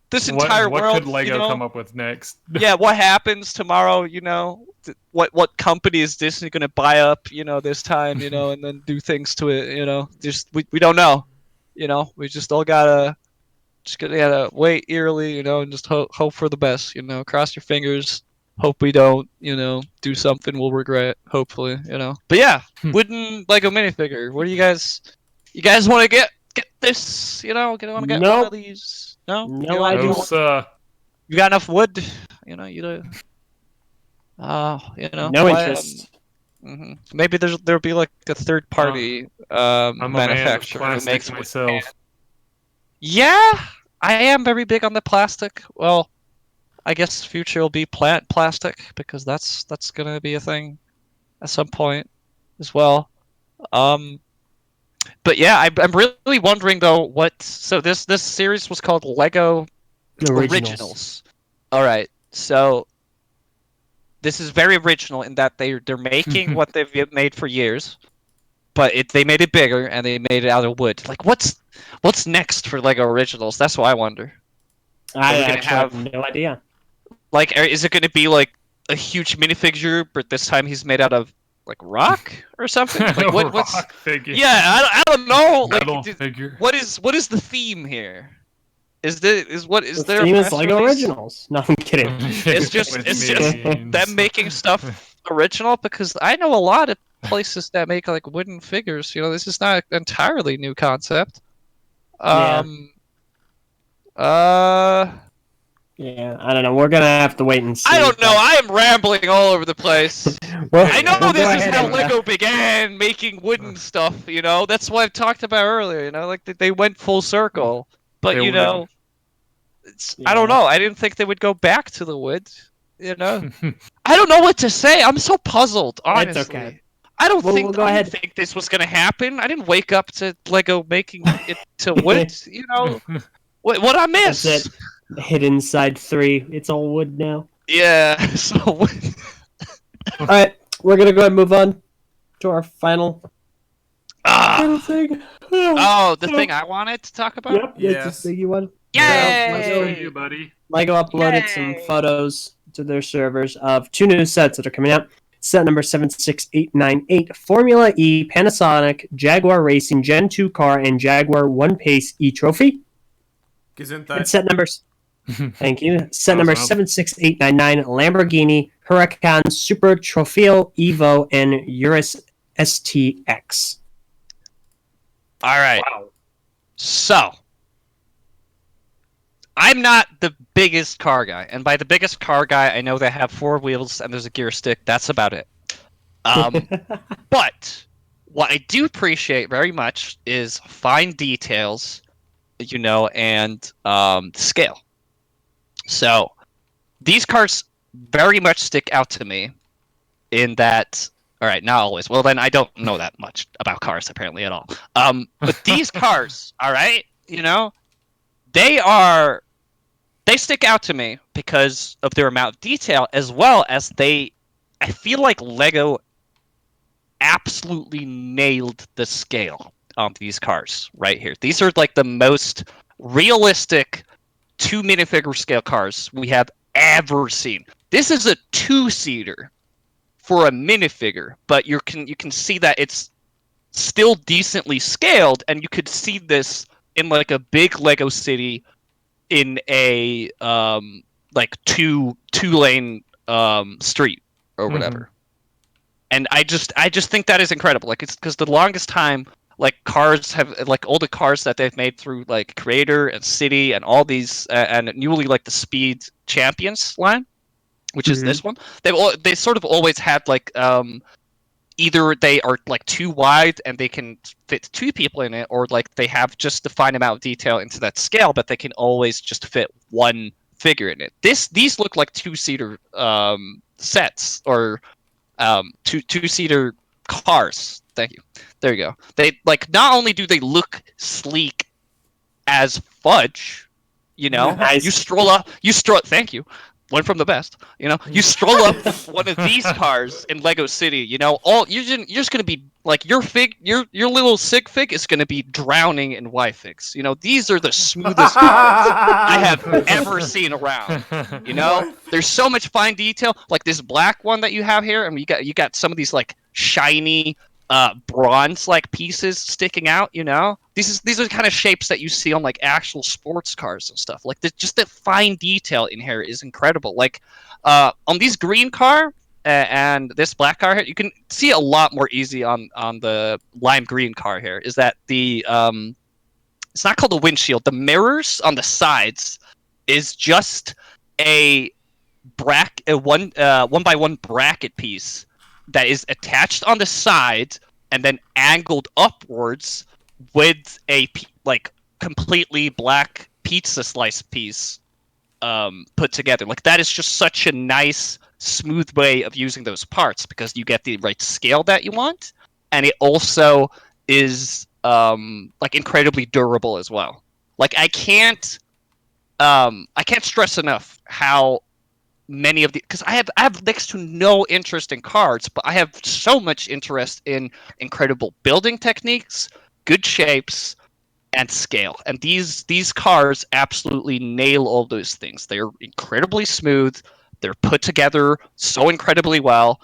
this entire what world. could Lego you know? come up with next? Yeah, what happens tomorrow? You know, what company is Disney gonna buy up? You know, this time, you know, and then do things to it. You know, just we don't know. You know, we just all gotta wait eerily. You know, and just hope for the best. You know, cross your fingers. Hope we don't, you know, do something we'll regret. Hopefully, you know. But yeah, wooden Lego minifigure. What do you guys? You guys want to get this? You know, want to get one Nope. of these? No. No, You I wanna do do not. Those, You got enough wood? You know, No interest. Maybe there'll be like a third party I'm a man of manufacturer who plastic makes myself. Yeah, I am very big on the plastic. Well, I guess future will be plant plastic because that's gonna be a thing at some point as well. But yeah, I'm really wondering though what. So this series was called Lego Originals. All right, so this is very original in that they're making what they've made for years, but they made it bigger and they made it out of wood. Like what's next for Lego Originals? That's what I wonder. I Are we gonna actually have no idea. Like, is it going to be like a huge minifigure, but this time he's made out of like rock or something? Like what's? Rock figure. Yeah, I don't know. Metal Like, figure. what is the theme here? Is there The a theme is press Lego release? Originals. No, I'm kidding. It's just them making stuff original, because I know a lot of places that make like wooden figures. You know, this is not an entirely new concept. Yeah, I don't know. We're gonna have to wait and see. I don't know. I am rambling all over the place. Well, I know we'll this go is ahead how and, Lego began making wooden stuff. You know, that's what I've talked about earlier. You know, like they went full circle. But They you were- know, I don't know. I didn't think they would go back to the wood. You know, I don't know what to say. I'm so puzzled. Honestly, It's okay. I don't We'll think go I ahead. didn't think this was gonna happen. I didn't wake up to Lego making it to wood. You know, what I miss? That's it. Hid inside 3. It's all wood now. Yeah. So. All right, we're gonna go ahead and move on to our final Ah. thing. Oh, the thing I wanted to talk about. Yep, Yes. it's the thing you want. Nice Yay! for you, buddy. Lego uploaded some photos to their servers of 2 new sets that are coming out. Set number 76898, Formula E Panasonic Jaguar Racing Gen 2 car and Jaguar One Pace E Trophy. And Gesundheit. set numbers. Thank you. Set number Awesome. 76899, Lamborghini Huracan Super Trofeo Evo and Urus STX. All right. Wow. So, I'm not the biggest car guy, and by the biggest car guy, I know they have 4 wheels and there's a gear stick. That's about it. But what I do appreciate very much is fine details, you know, and scale. So, these cars very much stick out to me in that. All right, not always. Well, then I don't know that much about cars apparently at all. But these cars, all right, you know, they stick out to me because of their amount of detail, as well as I feel like Lego absolutely nailed the scale on these cars right here. These are like the most realistic 2 minifigure scale cars we have ever seen. This is a 2-seater for a minifigure, but you can see that it's still decently scaled, and you could see this in like a big Lego city in a like two lane street or whatever. And I just think that is incredible. Like, it's because the longest time, like, cars have, like, all the cars that they've made through like Creator and City and all these and newly like the Speed Champions line, which is this one, they sort of always had like either they are like too wide and they can fit 2 people in it, or like they have just the fine amount of detail into that scale, but they can always just fit 1 figure in it. These look like 2-seater sets, or 2-seater cars. Thank you. There you go. They like, not only do they look sleek as fudge, you know, Nice. Thank you. One from the best, you know. You stroll up one of these cars in Lego City, you know. You're just gonna be like, your little sig fig is gonna be drowning in Y figs. You know, these are the smoothest cars I have ever seen around. You know, there's so much fine detail. Like this black one that you have here, and you got some of these like shiny bronze like pieces sticking out. You know, these are the kind of shapes that you see on like actual sports cars and stuff. Like just the fine detail in here is incredible. Like on these green car and this black car here, you can see a lot more easy on the lime green car here. Is that the it's not called the windshield. The mirrors on the sides is just a one by one bracket piece that is attached on the side and then angled upwards with a like completely black pizza slice piece put together. Like that is just such a nice, smooth way of using those parts because you get the right scale that you want, and it also is like incredibly durable as well. Like I can't stress enough how many of the, because I have next to no interest in cards, but I have so much interest in incredible building techniques, good shapes, and scale. And these cars absolutely nail all those things. They're incredibly smooth. They're put together so incredibly well.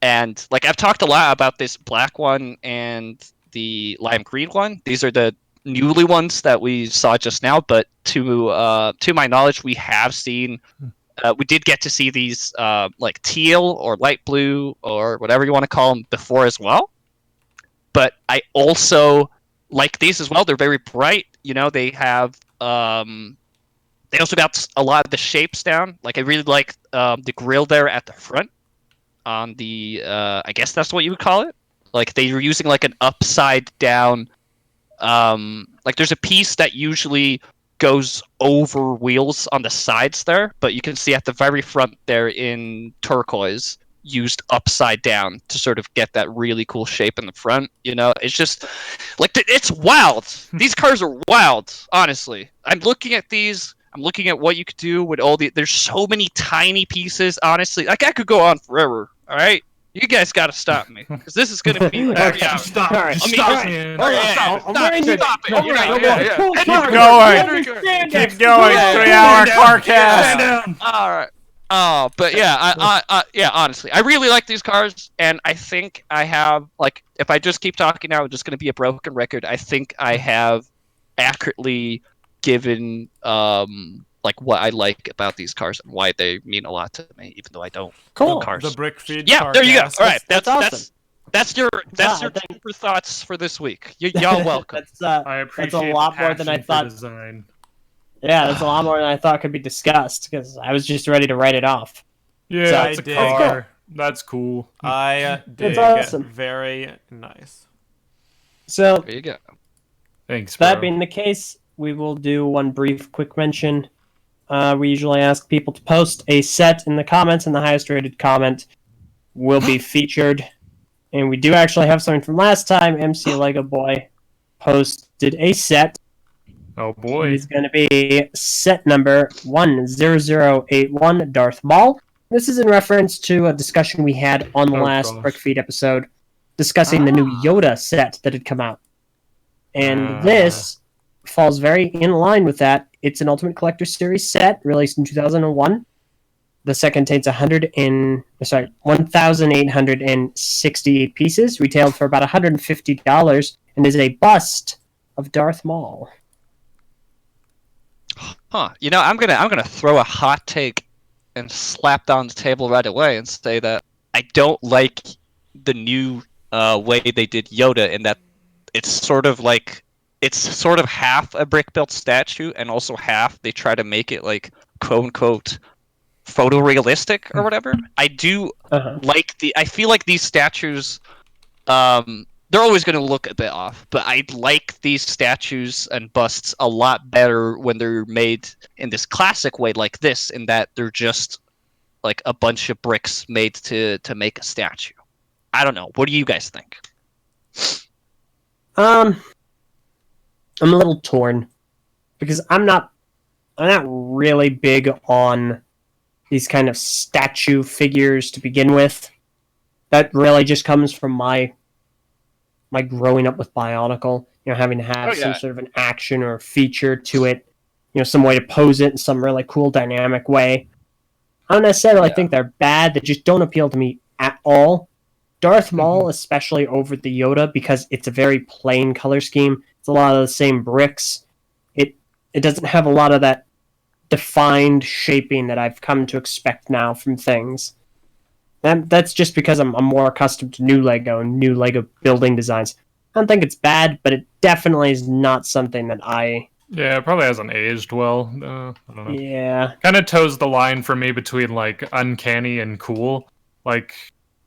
And like I've talked a lot about this black one and the lime green one. These are the newly ones that we saw just now, but to my knowledge, we have seen. We did get to see these like teal or light blue or whatever you want to call them before as well. But I also like these as well. They're very bright. You know, they have they also got a lot of the shapes down. Like I really like the grill there at the front on the I guess that's what you would call it. Like they were using like an upside down like there's a piece that usually goes over wheels on the sides there, but you can see at the very front there in turquoise used upside down to sort of get that really cool shape in the front. You know, it's just like it's wild. These cars are wild, honestly. I'm looking at these. I'm looking at what you could do with all the. There's so many tiny pieces. Honestly, like I could go on forever. All right. You guys got to stop me, because this is going to be like 3 hours. Stop. All right. Stop. All Man. right. Stop it. You're right. Keep going. 3-hour carcast. All right. Oh, but yeah, yeah. Honestly, I really like these cars, and I think I have like, if I just keep talking now, it's just going to be a broken record. I think I have accurately given like what I like about these cars and why they mean a lot to me, even though I don't Cool. know cars. The BrickFeed. Yeah, there you go. Carcast. All right, That's awesome. That's your Yeah, super thoughts for this week. Y'all welcome. I appreciate that's a lot the more than I passion for thought. design. Yeah, that's a lot more than I thought could be discussed because I was just ready to write it off. Yeah, So- it's a dig. car. That's cool. I dig. awesome. Very nice. So There you go. Thanks, bro. that being the case, we will do one brief quick mention. We usually ask people to post a set in the comments, and the highest rated comment will be featured. And we do actually have something from last time. MC Lego Boy posted a set. Oh boy. It's going to be set number 10081, Darth Maul. This is in reference to a discussion we had on the last gosh. BrickFeed episode discussing the new Yoda set that had come out. And this falls very in line with that. It's an Ultimate Collector Series set released in 2001. The set contains 1,868 pieces, retailed for about $150, and is a bust of Darth Maul. Huh. You know, I'm gonna throw a hot take and slap down the table right away and say that I don't like the new way they did Yoda, in that it's sort of half a brick built statue and also half they try to make it like quote unquote photorealistic or whatever. I do like I feel like these statues they're always going to look a bit off, but I like these statues and busts a lot better when they're made in this classic way like this, in that they're just like a bunch of bricks made to make a statue. I don't know. What do you guys think? I'm a little torn because I'm not really big on these kind of statue figures to begin with. That really just comes from my growing up with Bionicle, having to have some sort of an action or a feature to it, some way to pose it in some really cool dynamic way. I don't necessarily think they're bad, they just don't appeal to me at all. Darth Maul, especially over the Yoda, because it's a very plain color scheme. It's a lot of the same bricks. It doesn't have a lot of that defined shaping that I've come to expect now from things. That's just because I'm more accustomed to new Lego and new Lego building designs. I don't think it's bad, but it definitely is not something that I Yeah, it probably hasn't aged well. I don't know. Yeah. Kind of toes the line for me between like uncanny and cool. Like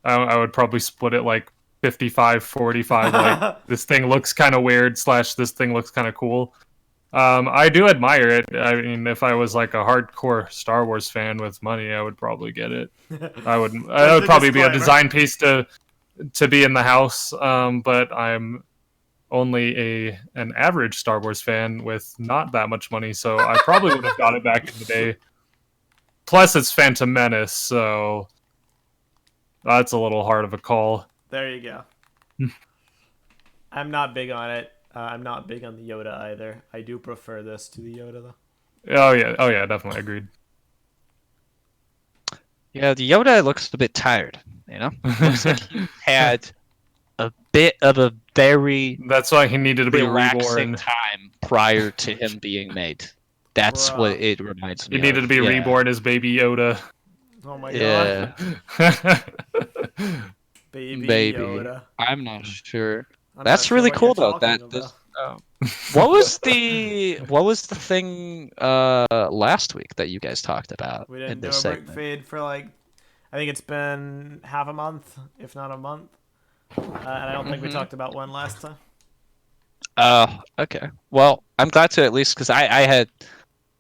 I would probably split it like 55-45. Like this thing looks kind of weird / this thing looks kind of cool. I do admire it. I mean, if I was like a hardcore Star Wars fan with money, I would probably get it. I would probably be a design piece to be in the house. But I'm only an average Star Wars fan with not that much money, so I probably would have got it back in the day. Plus, it's Phantom Menace, so that's a little hard of a call. There you go. I'm not big on it. I'm not big on the Yoda either. I do prefer this to the Yoda, though. Oh yeah, definitely agreed. Yeah, the Yoda looks a bit tired. You know, looks like he had a bit of a very That's why he needed to be relaxing reborn. time prior to him being made. That's what it reminds me He needed of. to be Yeah. reborn as Baby Yoda. Oh my Yeah, god. Baby maybe. Yoda. I'm not sure. I'm That's not sure really what cool you're though. talking That this, about. what was the thing last week that you guys talked about We in didn't do a this segment? BrickFeed for like, I think it's been half a month, if not a month. And I don't think we talked about one last time. Oh, okay. Well, I'm glad to at least because I had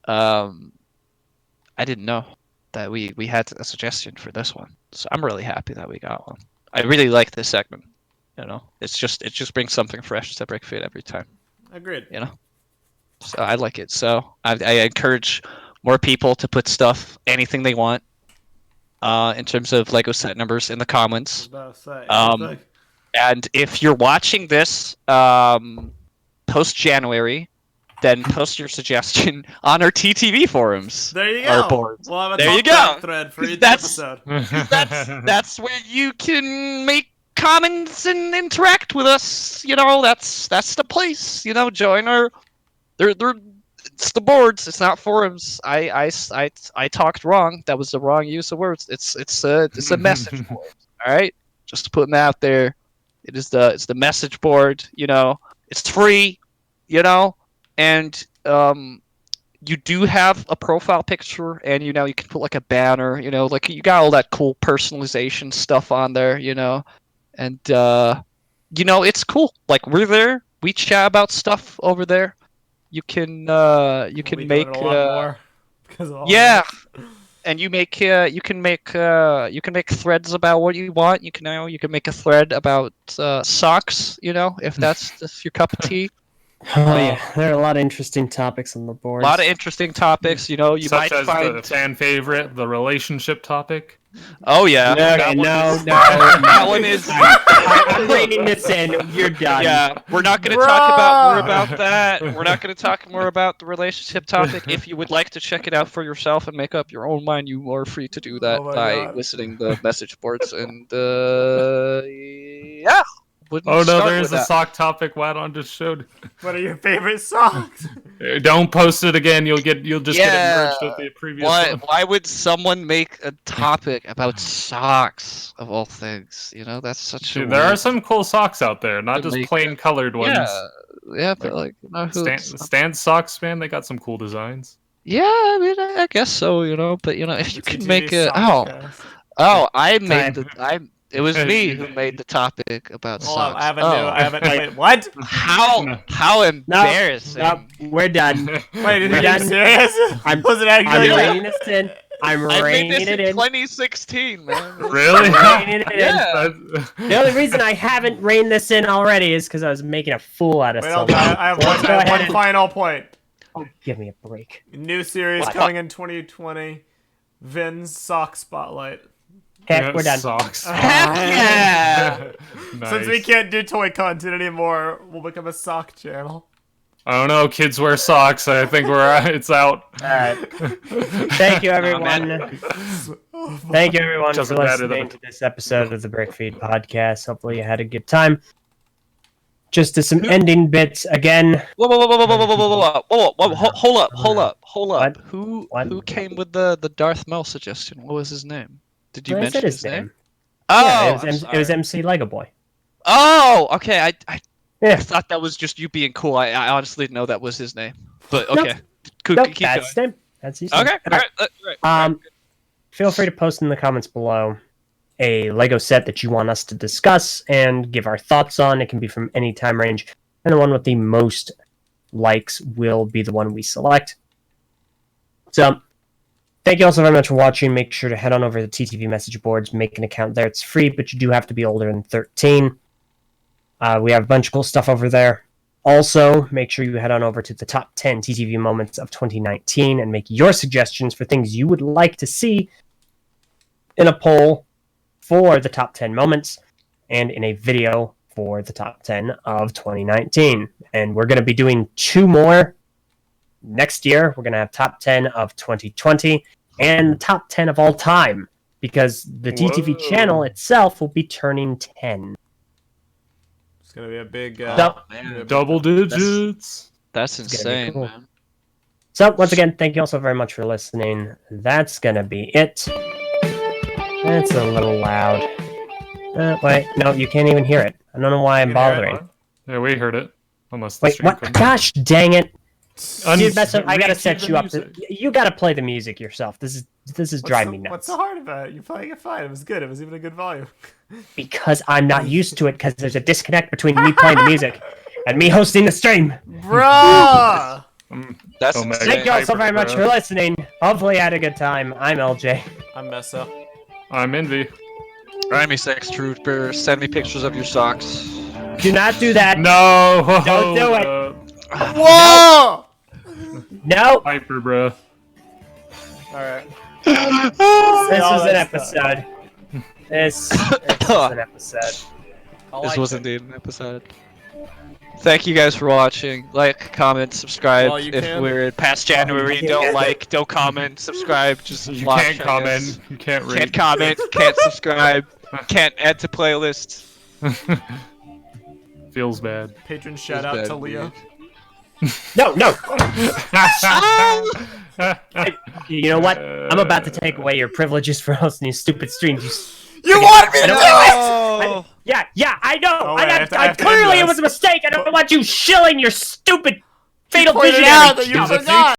I didn't know that we had a suggestion for this one, so I'm really happy that we got one. I really like this segment. You know, it just brings something fresh to BrickFeed every time. Agreed. You know, so I like it. So I encourage more people to put stuff, anything they want, in terms of Lego set numbers in the comments. About to say, And if you're watching this post January, then post your suggestion on our TTV forums. there you Our go. boards. We'll have a There you talk go. thread for each That's- episode. That's where you can make comments and interact with us. You know, that's the place. You know, join our. They're it's the boards. It's not forums. I talked wrong. That was the wrong use of words. It's a message board. All right, just putting that out there. It's the message board. You know, it's free. You know, and you do have a profile picture, and you know you can put like a banner. You know, like you got all that cool personalization stuff on there. You know, and you know it's cool. Like we're there. We chat about stuff over there. You can We make do it a lot more because of all yeah, this. and you can make threads about what you want. You can make a thread about socks. You know, if that's your cup of tea. Oh yeah, there are a lot of interesting topics on the board. A lot of interesting topics. You know, you Such might as find. the fan favorite, the relationship topic. Oh yeah, No, that one no, is- no. That one is. I'm reining this in. You're done. Yeah, we're not going to talk about more about that. We're not going to talk more about the relationship topic. If you would like to check it out for yourself and make up your own mind, you are free to do that Oh my by God. listening to the message boards. And yeah, wouldn't Oh no, start there with is a that. sock topic Wadon just showed. What are your favorite songs? Don't post it again. You'll just get Yeah. merged with the previous Why? one. Why would someone make a topic about socks of all things? You know, that's such a. Dude, there are weird- some cool socks out there, not just Like- plain colored ones. Yeah, but like, you know, Stand socks, man. They got some cool designs. yeah, I mean, I guess so. You know, but you know, if you It's a can TV make a songcast. I made Time. it was me who made the topic about Hold on, socks. I haven't. Oh. I haven't. Wait, what? How embarrassing. No, we're done. Wait, We're are you done. serious? I'm- Was it I'm actually? reining this in. I'm I made reining this it in in. 2016, man. Really? I'm reining it in. Yeah. The only reason I haven't reined this in already is because I was making a fool out of Wait, hold someone. on, I have So one, let's go I have ahead one and- final point. Oh, give me a break. New series What? coming in 2020. Vin's Sock Spotlight. Heck, we're done. Socks. Heck yeah! Nice. Since we can't do toy content anymore, we'll become a sock channel. I don't know. Kids wear socks. I think it's out. Alright. Thank you, everyone. Thank you, everyone, Doesn't for matter, listening though. to this episode of the BrickFeed Podcast. Hopefully, you had a good time. Just to some ending bits again. Whoa, hold up. What? Who What? came with the Darth Maul suggestion? What was his name? Did you I mention said his name? Yeah, Oh, it was MC Lego Boy. Oh, okay. I Yeah. thought that was just you being cool. I honestly didn't know that was his name. But okay, Nope, keep going. that's easy. Okay, all right. Feel free to post in the comments below a Lego set that you want us to discuss and give our thoughts on. It can be from any time range, and the one with the most likes will be the one we select. So, thank you all so very much for watching. Make sure to head on over to the TTV message boards, make an account there. It's free, but you do have to be older than 13. We have a bunch of cool stuff over there. Also, make sure you head on over to the top 10 TTV moments of 2019 and make your suggestions for things you would like to see in a poll for the top 10 moments and in a video for the top 10 of 2019. And we're going to be doing 2 more next year. We're going to have top 10 of 2020 and the top 10 of all time, because the TTV channel itself will be turning 10. It's gonna be a big double digits. That's insane, cool. man. So, once again, thank you all so very much for listening. That's gonna be it. That's a little loud. Wait, no, you can't even hear it. I don't know why I'm bothering. Yeah, we heard it. Unless the Wait, stream what? couldn't. Gosh dang it! Dude, I gotta set you up. music. You gotta play the music yourself. This is driving me nuts. What's so hard about it? You're playing it fine. It was good. It was even a good volume. Because I'm not used to it, because there's a disconnect between me playing the music and me hosting the stream. Bruh! That's Omega. insane. Thank you all so very much for listening. Hopefully you had a good time. I'm LJ. I'm Messa. I'm Envy. Rhyme me, sex trooper. Send me pictures of your socks. Do not do that. No! Don't do it. Whoa! No. Hyper, bro. Alright. This was an episode. This was an episode. This was indeed an episode. Thank you guys for watching. Like, comment, subscribe. Well, you If can. we're past January, don't like, don't comment, subscribe. Just You watch, can't I comment. guess. You can't read. Can't comment. Can't subscribe. Can't add to playlist. Feels bad. Patron shout out to Leah. No. You know what? I'm about to take away your privileges for hosting these stupid streams. You want me to do it? Oh! Yeah, I know. Oh, wait, I have to end Clearly, it this. was a mistake. I don't want you shilling your stupid You fatal pointed visionary out that you stuff. forgot.